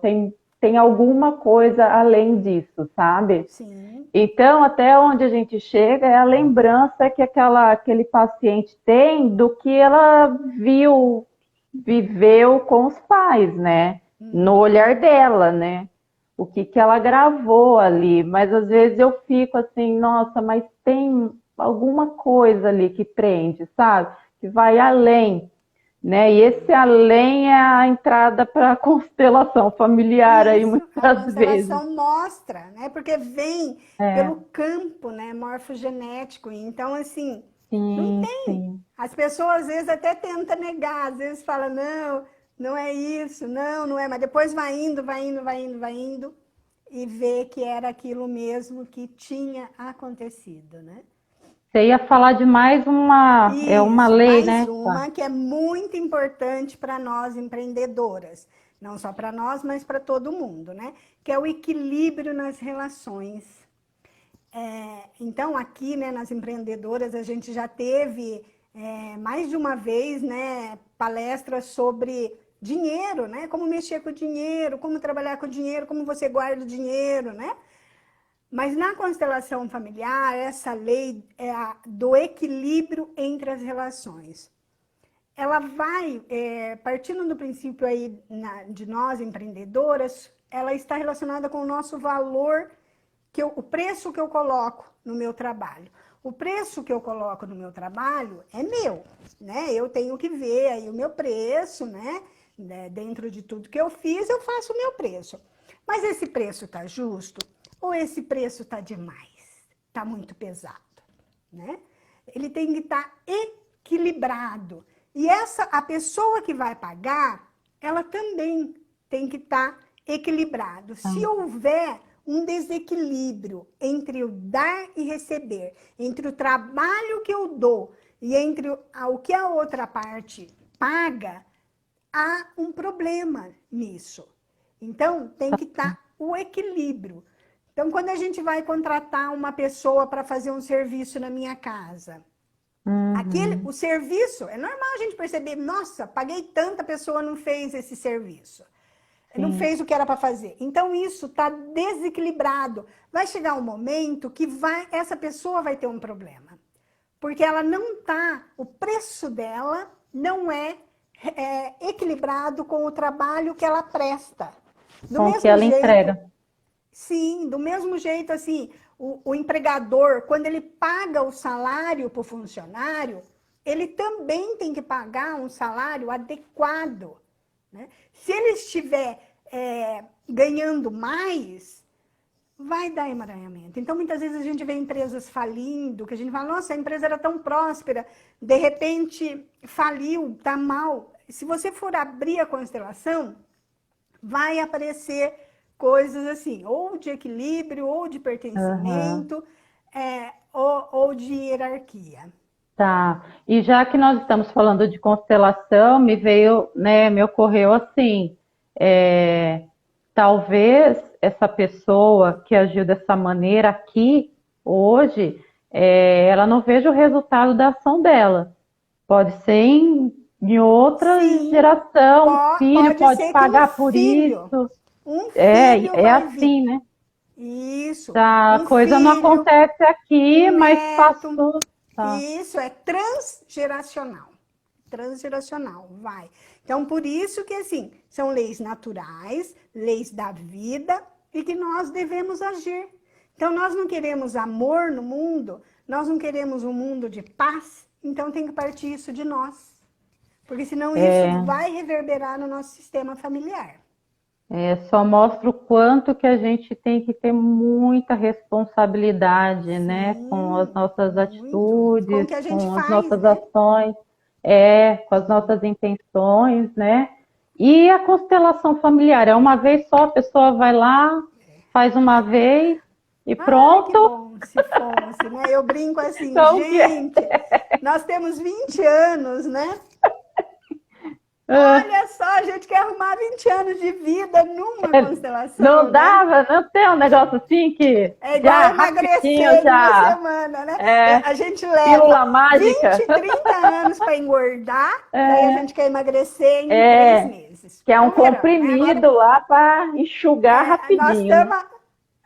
Speaker 1: Tem alguma coisa além disso, sabe?
Speaker 2: Sim.
Speaker 1: Então, até onde a gente chega é a lembrança que aquele paciente tem do que ela viu, viveu com os pais, né? No olhar dela, né? O que ela gravou ali, mas às vezes eu fico assim, nossa, mas tem alguma coisa ali que prende, sabe? Que vai além, né? E esse além é a entrada para a constelação familiar aí
Speaker 2: Isso, a
Speaker 1: muitas vezes.
Speaker 2: constelação mostra, né? Porque vem pelo campo, né, morfogenético. Então, assim, não
Speaker 1: Sim,
Speaker 2: tem.
Speaker 1: sim.
Speaker 2: As pessoas às vezes até tentam negar, às vezes falam, não, não é isso, não é, mas depois vai indo, vai indo e vê que era aquilo mesmo que tinha acontecido, né?
Speaker 1: Você ia falar de mais uma
Speaker 2: Isso,
Speaker 1: lei,
Speaker 2: mais
Speaker 1: né? Tá.
Speaker 2: uma que é muito importante para nós empreendedoras, não só para nós, mas para todo mundo, né? Que é o equilíbrio nas relações. Então, aqui, né, nas empreendedoras, a gente já teve mais de uma vez, né, palestras sobre dinheiro, né? Como mexer com o dinheiro, como trabalhar com o dinheiro, como você guarda o dinheiro, né? Mas na constelação familiar, essa lei é a do equilíbrio entre as relações. Ela vai, partindo do princípio aí de nós empreendedoras, ela está relacionada com o nosso valor, o preço que eu coloco no meu trabalho. O preço que eu coloco no meu trabalho é meu, né? Eu tenho que ver aí o meu preço, né? Dentro de tudo que eu fiz, eu faço o meu preço. Mas esse preço está justo? Ou esse preço está demais? Está muito pesado, né? Ele tem que estar equilibrado. E a pessoa que vai pagar, ela também tem que estar equilibrado. Se houver um desequilíbrio entre o dar e receber, entre o trabalho que eu dou e entre o que a outra parte paga, há um problema nisso. Então, tem que estar o equilíbrio. Então, quando a gente vai contratar uma pessoa para fazer um serviço na minha casa, o serviço, é normal a gente perceber, nossa, paguei tanta, pessoa não fez esse serviço. Não fez o que era para fazer. Então, isso está desequilibrado. Vai chegar um momento que essa pessoa vai ter um problema. Porque ela não está, o preço dela não é equilibrado com o trabalho que ela presta.
Speaker 1: Com o que ela entrega.
Speaker 2: Sim, do mesmo jeito, assim, o empregador, quando ele paga o salário para o funcionário, ele também tem que pagar um salário adequado, né? Se ele estiver ganhando mais, vai dar emaranhamento. Então, muitas vezes a gente vê empresas falindo, que a gente fala, nossa, a empresa era tão próspera, de repente faliu, tá mal. Se você for abrir a constelação, vai aparecer coisas assim, ou de equilíbrio, ou de pertencimento, ou de hierarquia.
Speaker 1: Tá. E já que nós estamos falando de constelação, me veio, né, me ocorreu assim, talvez essa pessoa que agiu dessa maneira aqui, hoje, ela não veja o resultado da ação dela. Pode ser em outra
Speaker 2: Sim,
Speaker 1: geração, filho
Speaker 2: pode
Speaker 1: pode
Speaker 2: ser que
Speaker 1: pagar por isso.
Speaker 2: um filho
Speaker 1: É
Speaker 2: vai vir.
Speaker 1: assim, né?
Speaker 2: Isso,
Speaker 1: Tá, a
Speaker 2: um
Speaker 1: coisa não
Speaker 2: filho,
Speaker 1: acontece aqui,
Speaker 2: um
Speaker 1: mas
Speaker 2: neto.
Speaker 1: passou. Tá.
Speaker 2: Isso é transgeracional. Transgeracional, vai. Então, por isso que, assim, são leis naturais, leis da vida e que nós devemos agir. Então, nós não queremos amor no mundo, nós não queremos um mundo de paz, então tem que partir isso de nós. Porque senão isso vai reverberar no nosso sistema familiar.
Speaker 1: Só mostra o quanto que a gente tem que ter muita responsabilidade, né, com as
Speaker 2: Sim,
Speaker 1: nossas
Speaker 2: muito. Com o
Speaker 1: atitudes,
Speaker 2: que a gente
Speaker 1: com as
Speaker 2: faz,
Speaker 1: nossas
Speaker 2: né?
Speaker 1: ações, com as nossas intenções, né? E a constelação familiar, é uma vez só, a pessoa vai lá, faz uma vez e
Speaker 2: Ai, que
Speaker 1: pronto.
Speaker 2: bom, se fosse, né? Eu brinco assim,
Speaker 1: Então, que é?
Speaker 2: gente, nós temos 20 anos, né?
Speaker 1: Ah,
Speaker 2: Olha só, a gente quer arrumar 20 anos de vida numa
Speaker 1: não
Speaker 2: constelação, né?
Speaker 1: dava, não tem um negócio assim que
Speaker 2: É igual
Speaker 1: já rapidinho,
Speaker 2: emagrecer em uma
Speaker 1: já
Speaker 2: semana, né?
Speaker 1: é
Speaker 2: A gente leva
Speaker 1: pílula mágica.
Speaker 2: 20, 30 anos para engordar, daí a
Speaker 1: É,
Speaker 2: gente quer emagrecer em 3
Speaker 1: é,
Speaker 2: meses.
Speaker 1: que é um
Speaker 2: No verão, né? Agora,
Speaker 1: comprimido lá para enxugar
Speaker 2: nós
Speaker 1: rapidinho, né?
Speaker 2: estamos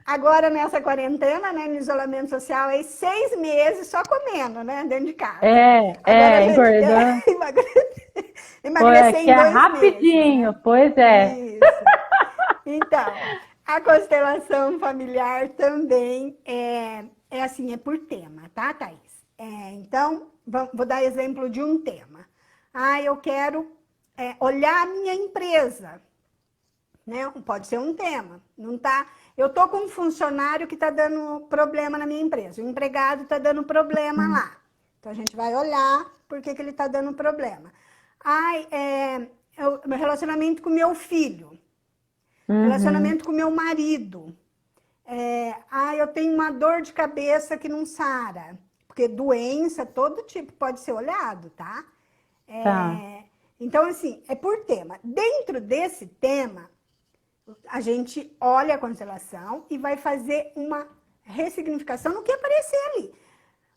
Speaker 2: agora nessa quarentena, né, no isolamento social, aí 6 meses só comendo, né, dentro de casa. Agora a gente quer
Speaker 1: Engordando.
Speaker 2: emagrecer
Speaker 1: Que
Speaker 2: em
Speaker 1: é
Speaker 2: 2 meses, né?
Speaker 1: rapidinho, pois é.
Speaker 2: Isso. Então, a constelação familiar também é assim, é por tema, tá, Thaís? Então, vou dar exemplo de um tema. Eu quero olhar a minha empresa, né? Pode ser um tema. Não tá. Eu tô com um funcionário que está dando problema na minha empresa. O empregado está dando problema lá. Então a gente vai olhar por que ele está dando problema. Meu relacionamento com meu filho.
Speaker 1: Uhum,
Speaker 2: Relacionamento com meu marido. Eu tenho uma dor de cabeça que não sara. Porque doença, todo tipo pode ser olhado, tá?
Speaker 1: tá.
Speaker 2: Então, assim, é por tema. Dentro desse tema, a gente olha a constelação e vai fazer uma ressignificação no que aparecer ali.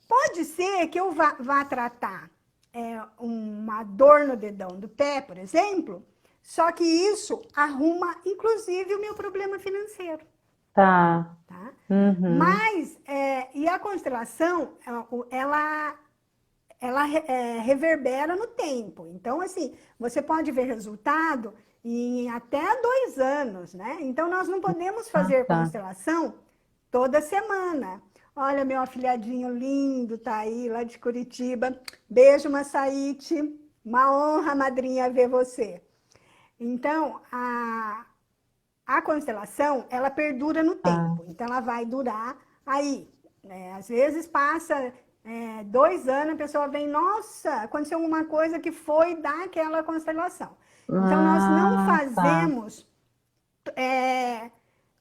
Speaker 2: Pode ser que eu vá tratar uma dor no dedão do pé, por exemplo, só que isso arruma, inclusive, o meu problema financeiro.
Speaker 1: Tá.
Speaker 2: Tá?
Speaker 1: Uhum.
Speaker 2: Mas, e a constelação, ela reverbera no tempo. Então, assim, você pode ver resultado em até 2 anos, né? Então, nós não podemos fazer
Speaker 1: Tá.
Speaker 2: constelação toda semana. Olha, meu afilhadinho lindo tá aí, lá de Curitiba. Beijo, Massaíte. Uma honra, madrinha, ver você. Então, a constelação, ela perdura no
Speaker 1: Tá.
Speaker 2: tempo. Então, ela vai durar aí. Né? Às vezes, passa 2 anos, a pessoa vem, nossa, aconteceu alguma coisa que foi daquela constelação. Então, nós não
Speaker 1: Tá.
Speaker 2: fazemos...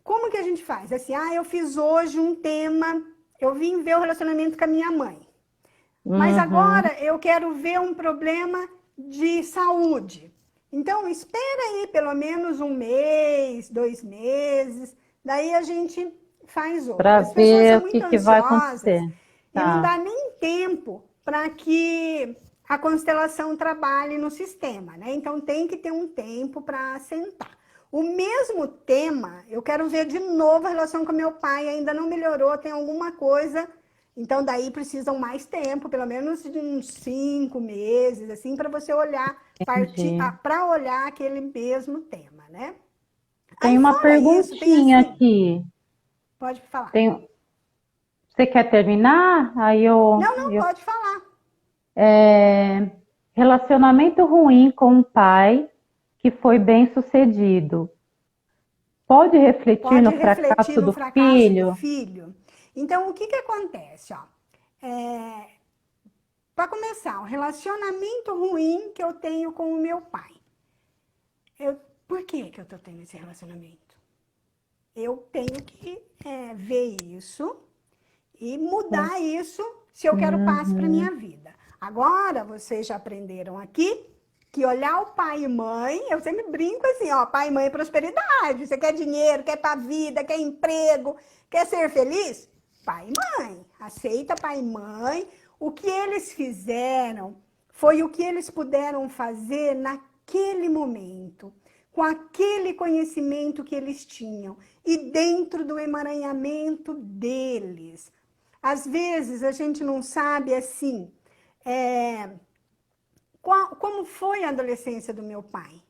Speaker 2: como que a gente faz? Assim, eu fiz hoje um tema, eu vim ver o relacionamento com a minha mãe. Mas
Speaker 1: Uhum.
Speaker 2: agora eu quero ver um problema de saúde. Então, espera aí pelo menos 1 mês, 2 meses, daí a gente faz outro.
Speaker 1: Para
Speaker 2: As pessoas são
Speaker 1: ver o
Speaker 2: muito
Speaker 1: que vai
Speaker 2: ansiosas
Speaker 1: acontecer.
Speaker 2: e não
Speaker 1: Tá.
Speaker 2: dá nem tempo para que a constelação trabalhe no sistema, né? Então, tem que ter um tempo para sentar. O mesmo tema, eu quero ver de novo a relação com meu pai, ainda não melhorou, tem alguma coisa. Então, daí precisam mais tempo, pelo menos de uns 5 meses, assim, para você olhar, partir
Speaker 1: Entendi.
Speaker 2: para olhar aquele mesmo tema, né?
Speaker 1: Tem
Speaker 2: Aí,
Speaker 1: uma
Speaker 2: fora isso, tem
Speaker 1: perguntinha
Speaker 2: assim,
Speaker 1: aqui.
Speaker 2: pode falar.
Speaker 1: Tem... Você quer terminar? Aí
Speaker 2: Não,
Speaker 1: eu...
Speaker 2: pode falar.
Speaker 1: É, relacionamento ruim com um pai que foi bem sucedido. Pode refletir
Speaker 2: Pode
Speaker 1: no
Speaker 2: refletir
Speaker 1: fracasso
Speaker 2: no
Speaker 1: do
Speaker 2: fracasso do
Speaker 1: filho?
Speaker 2: filho. Então, o que que acontece? Ó? Para começar, o relacionamento ruim que eu tenho com o meu pai. Por que eu estou tendo esse relacionamento? Eu tenho que ver isso e mudar isso se eu quero paz para
Speaker 1: Uhum.
Speaker 2: minha vida. Agora, vocês já aprenderam aqui que olhar o pai e mãe, eu sempre brinco assim, ó, pai e mãe é prosperidade. Você quer dinheiro, quer para vida, quer emprego, quer ser feliz? Pai e mãe. Aceita pai e mãe. O que eles fizeram foi o que eles puderam fazer naquele momento, com aquele conhecimento que eles tinham e dentro do emaranhamento deles. Às vezes a gente não sabe assim, como foi a adolescência do meu pai,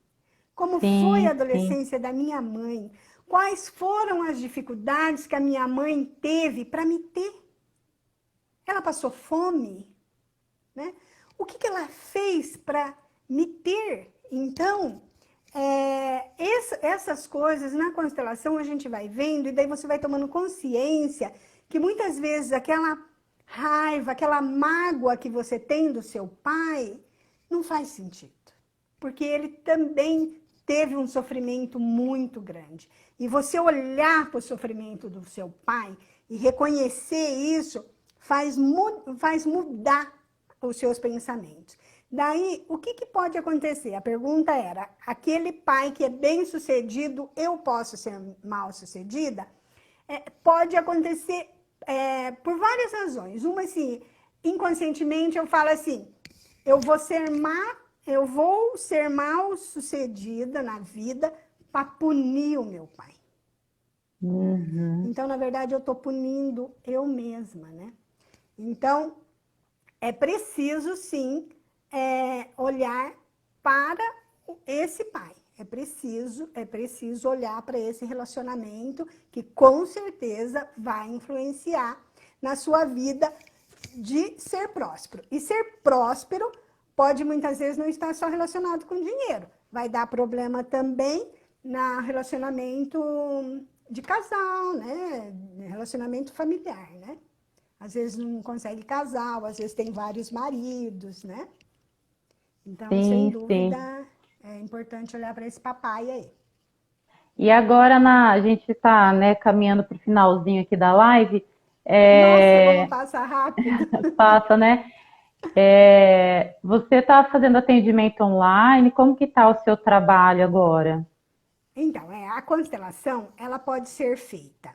Speaker 2: como foi a
Speaker 1: Sim, sim.
Speaker 2: adolescência da minha mãe, quais foram as dificuldades que a minha mãe teve para me ter. Ela passou fome, né? O que ela fez para me ter? Então, essas coisas na constelação a gente vai vendo e daí você vai tomando consciência que muitas vezes aquela raiva, aquela mágoa que você tem do seu pai não faz sentido, porque ele também teve um sofrimento muito grande. E você olhar para o sofrimento do seu pai e reconhecer isso faz mudar os seus pensamentos. Daí, o que pode acontecer? A pergunta era, aquele pai que é bem-sucedido, eu posso ser mal-sucedida? Pode acontecer por várias razões. Uma, assim, inconscientemente eu falo assim, eu vou ser mal-sucedida na vida para punir o meu pai.
Speaker 1: Uhum.
Speaker 2: Então, na verdade, eu estou punindo eu mesma, né? Então, é preciso, sim, olhar para esse pai. É preciso olhar para esse relacionamento que, com certeza, vai influenciar na sua vida de ser próspero. E ser próspero pode, muitas vezes, não estar só relacionado com dinheiro. Vai dar problema também no relacionamento de casal, né? Relacionamento familiar, né? Às vezes não consegue casar, às vezes tem vários maridos, né? Então, sem
Speaker 1: Sim,
Speaker 2: dúvida,
Speaker 1: sim.
Speaker 2: é importante olhar para esse papai aí.
Speaker 1: E agora a gente está, né, caminhando para o finalzinho aqui da live.
Speaker 2: Nossa, como passa rápido.
Speaker 1: Passa, né? Você está fazendo atendimento online? Como que está o seu trabalho agora?
Speaker 2: Então, a constelação, ela pode ser feita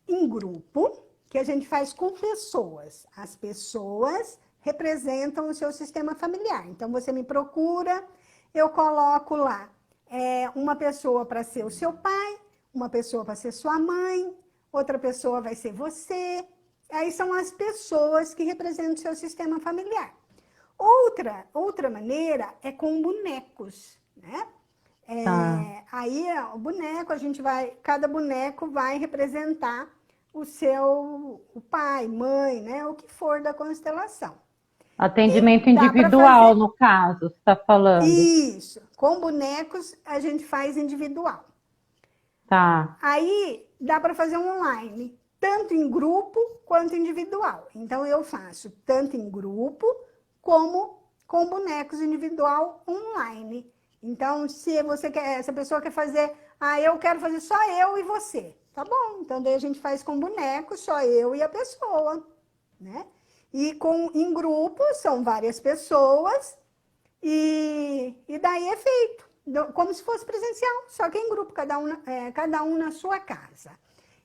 Speaker 2: em grupo, que a gente faz com pessoas. As pessoas representam o seu sistema familiar. Então, você me procura, eu coloco lá uma pessoa para ser o seu pai, uma pessoa para ser sua mãe, outra pessoa vai ser você. Aí são as pessoas que representam o seu sistema familiar. Outra maneira é com bonecos, né?
Speaker 1: Tá.
Speaker 2: Aí o boneco, cada boneco vai representar o pai, mãe, né? O que for da constelação. E
Speaker 1: Atendimento
Speaker 2: dá para
Speaker 1: individual,
Speaker 2: fazer
Speaker 1: no caso, você está falando.
Speaker 2: isso. Com bonecos a gente faz individual.
Speaker 1: Tá.
Speaker 2: Aí dá para fazer online, tanto em grupo quanto individual. Então eu faço tanto em grupo como com bonecos individual online. Então, se a pessoa quer fazer, eu quero fazer só eu e você. Tá bom, então daí a gente faz com boneco, só eu e a pessoa, né? E em grupo, são várias pessoas, e daí é feito, como se fosse presencial, só que em grupo, cada um na sua casa.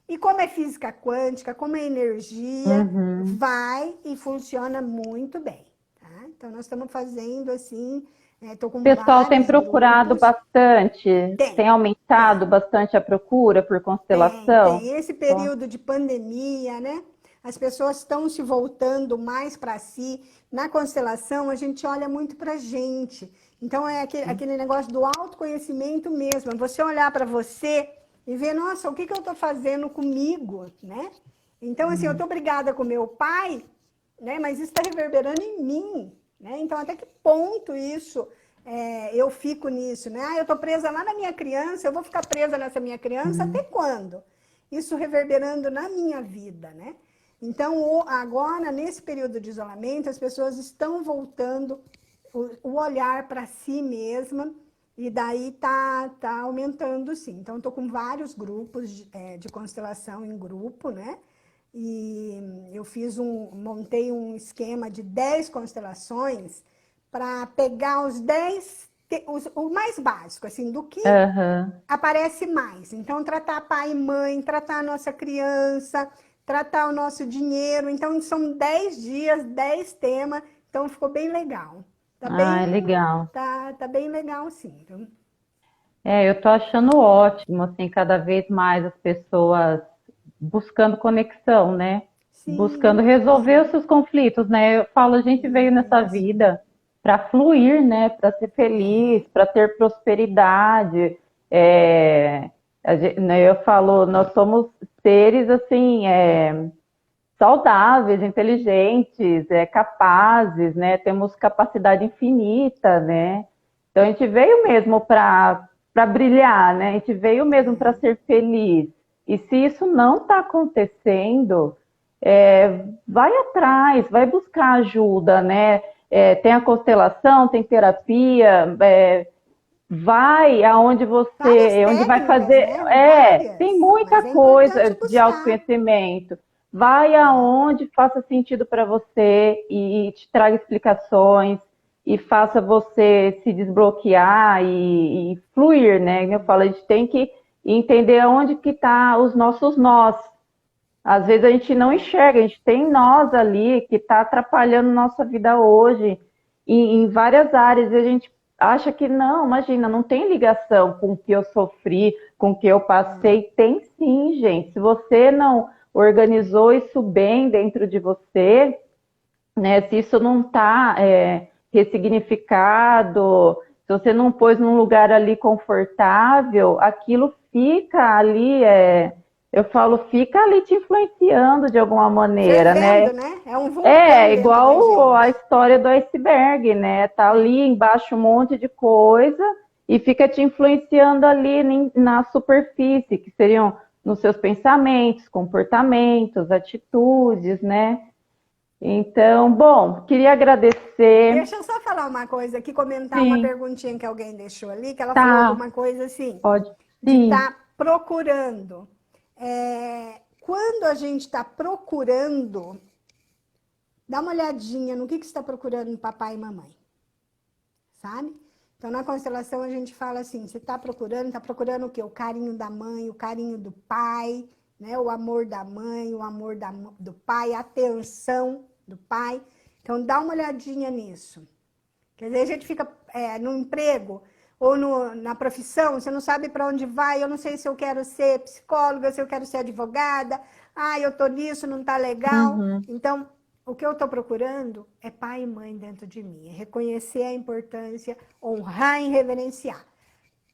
Speaker 2: E como é física quântica, como é energia,
Speaker 1: Uhum.
Speaker 2: vai e funciona muito bem. Tá? Então, nós estamos fazendo assim, estou
Speaker 1: O
Speaker 2: com
Speaker 1: pessoal tem
Speaker 2: vários
Speaker 1: procurado
Speaker 2: grupos.
Speaker 1: bastante, tem
Speaker 2: Tem,
Speaker 1: aumentado
Speaker 2: tem.
Speaker 1: bastante a procura por constelação?
Speaker 2: Tem. Esse
Speaker 1: Ó.
Speaker 2: período de pandemia, né? As pessoas estão se voltando mais para si. Na constelação, a gente olha muito para a gente. Então, é aquele negócio do autoconhecimento mesmo. É você olhar para você e ver, nossa, o que eu estou fazendo comigo, né? Então, assim, eu estou brigada com meu pai, né? Mas isso está reverberando em mim. né? Então, até que ponto isso, eu fico nisso, né? Ah, eu estou presa lá na minha criança, eu vou ficar presa nessa minha criança até quando? Isso reverberando na minha vida, né? Então, agora, nesse período de isolamento, as pessoas estão voltando o olhar para si mesma, e daí tá aumentando, sim. Então, estou com vários grupos de constelação em grupo, né? E eu montei um esquema de 10 constelações para pegar os 10, o mais básico, assim, do que
Speaker 1: Aham.
Speaker 2: aparece mais. Então, tratar pai e mãe, tratar a nossa criança, tratar o nosso dinheiro. Então, são 10 dias, 10 temas. Então, ficou bem legal.
Speaker 1: Ah, é legal.
Speaker 2: Tá bem legal, sim. Então,
Speaker 1: Eu tô achando ótimo, assim, cada vez mais as pessoas buscando conexão, né? Buscando
Speaker 2: sim,
Speaker 1: resolver os seus conflitos, né? Eu falo, a gente veio nessa
Speaker 2: isso.
Speaker 1: vida para fluir, né? Para ser feliz, para ter prosperidade. Né, eu falo, nós somos seres assim, saudáveis, inteligentes, capazes, né? Temos capacidade infinita, né? Então a gente veio mesmo para brilhar, né? A gente veio mesmo para ser feliz. E se isso não está acontecendo, vai atrás, vai buscar ajuda, né? Tem a constelação, tem terapia, vai aonde
Speaker 2: Várias
Speaker 1: onde vai
Speaker 2: técnicas,
Speaker 1: fazer,
Speaker 2: né?
Speaker 1: tem
Speaker 2: Várias.
Speaker 1: muita
Speaker 2: Mas é importante
Speaker 1: coisa de
Speaker 2: buscar.
Speaker 1: autoconhecimento. Vai aonde faça sentido para você e te traga explicações e faça você se desbloquear e fluir, né? Eu falo, a gente tem que entender aonde que tá os nossos nós. Às vezes a gente não enxerga, a gente tem nós ali que está atrapalhando nossa vida hoje em várias áreas e a gente acha que não, imagina, não tem ligação com o que eu sofri, com o que eu passei. Tem sim, gente. Se você não organizou isso bem dentro de você, né? Se isso não está ressignificado, se você não pôs num lugar ali confortável, aquilo fica ali, eu falo, fica ali te influenciando de alguma maneira, né?
Speaker 2: Fervendo, né? É um vulcão
Speaker 1: É
Speaker 2: dentro da
Speaker 1: igual a
Speaker 2: gente.
Speaker 1: história do iceberg, né? Tá ali embaixo um monte de coisa e fica te influenciando ali na superfície, que seriam nos seus pensamentos, comportamentos, atitudes, né? Então, bom, queria agradecer.
Speaker 2: Deixa eu só falar uma coisa aqui, comentar uma
Speaker 1: Sim,
Speaker 2: perguntinha que alguém deixou ali, que ela falou
Speaker 1: tá,
Speaker 2: alguma coisa assim,
Speaker 1: pode.
Speaker 2: de
Speaker 1: Sim,
Speaker 2: estar procurando. Quando a gente está procurando, dá uma olhadinha no que você está procurando em papai e mamãe, sabe? Então, na constelação, a gente fala assim, você está procurando o quê? O carinho da mãe, o carinho do pai, né? O amor da mãe, o amor do pai, a atenção do pai. Então, dá uma olhadinha nisso. Quer dizer, a gente fica no emprego ou na profissão, você não sabe para onde vai, eu não sei se eu quero ser psicóloga, se eu quero ser advogada, eu tô nisso, não tá legal.
Speaker 1: uhum.
Speaker 2: Então, o que eu estou procurando é pai e mãe dentro de mim, é reconhecer a importância, honrar e reverenciar.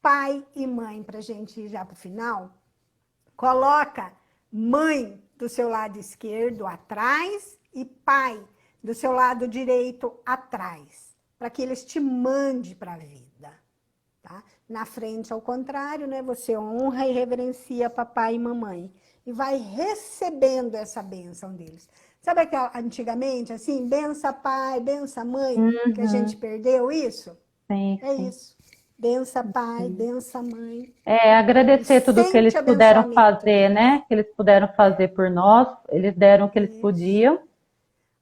Speaker 2: Pai e mãe, para a gente ir já para o final, coloca mãe do seu lado esquerdo atrás e pai do seu lado direito atrás, para que eles te mandem para a vida, tá? Na frente, ao contrário, né? Você honra e reverencia papai e mamãe e vai recebendo essa bênção deles. Sabe que antigamente, assim, bença pai, bença mãe, que a gente
Speaker 1: Uhum.
Speaker 2: perdeu isso?
Speaker 1: Sim,
Speaker 2: É
Speaker 1: sim.
Speaker 2: isso. Bença pai, bença mãe. E
Speaker 1: Agradecer tudo que
Speaker 2: sente
Speaker 1: eles puderam
Speaker 2: abençoamento
Speaker 1: fazer,
Speaker 2: deles.
Speaker 1: né? Que eles puderam fazer por nós, eles deram o que eles
Speaker 2: Isso.
Speaker 1: podiam,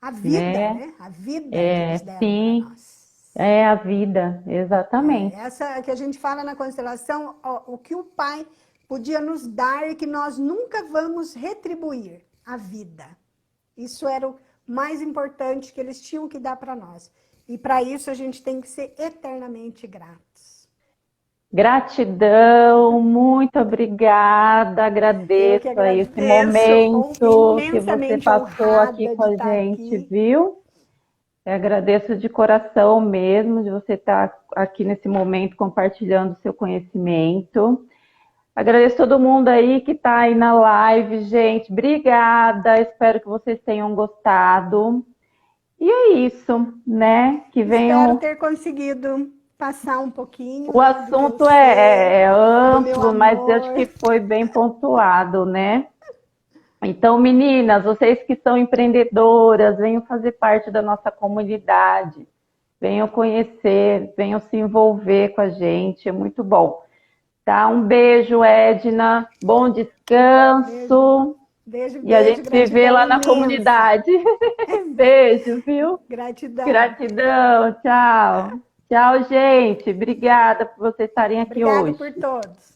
Speaker 2: A vida,
Speaker 1: né?
Speaker 2: né? A vida que eles deram para
Speaker 1: Sim,
Speaker 2: nós.
Speaker 1: é a vida, exatamente.
Speaker 2: Essa que a gente fala na constelação, o que o Pai podia nos dar e que nós nunca vamos retribuir, a vida. Isso era o mais importante que eles tinham que dar para nós. E para isso a gente tem que ser eternamente gratos.
Speaker 1: Gratidão, muito obrigada,
Speaker 2: Eu que
Speaker 1: agradeço aí esse
Speaker 2: agradeço,
Speaker 1: momento que você
Speaker 2: imensamente
Speaker 1: passou aqui
Speaker 2: honrada
Speaker 1: com
Speaker 2: de
Speaker 1: a
Speaker 2: estar
Speaker 1: gente,
Speaker 2: aqui.
Speaker 1: viu? Eu agradeço de coração mesmo de você estar aqui nesse momento compartilhando o seu conhecimento. Agradeço todo mundo aí que está aí na live, gente. Obrigada, espero que vocês tenham gostado. E é isso, né? Que
Speaker 2: Espero
Speaker 1: venham.
Speaker 2: ter conseguido passar um pouquinho,
Speaker 1: O
Speaker 2: né, do que eu
Speaker 1: assunto
Speaker 2: sei,
Speaker 1: é
Speaker 2: do meu
Speaker 1: amplo, mas eu acho
Speaker 2: amor.
Speaker 1: que foi bem pontuado, né? Então, meninas, vocês que são empreendedoras, venham fazer parte da nossa comunidade, venham conhecer, venham se envolver com a gente, é muito bom. Tá? Um beijo, Edna, bom
Speaker 2: Beijo,
Speaker 1: descanso
Speaker 2: beijo,
Speaker 1: e a
Speaker 2: beijo,
Speaker 1: gente se vê
Speaker 2: gratidão
Speaker 1: lá na
Speaker 2: imensa.
Speaker 1: comunidade. Beijo, viu?
Speaker 2: Gratidão.
Speaker 1: Gratidão, tchau. Tchau, gente. Obrigada por vocês estarem aqui
Speaker 2: Obrigada por
Speaker 1: hoje.
Speaker 2: todos.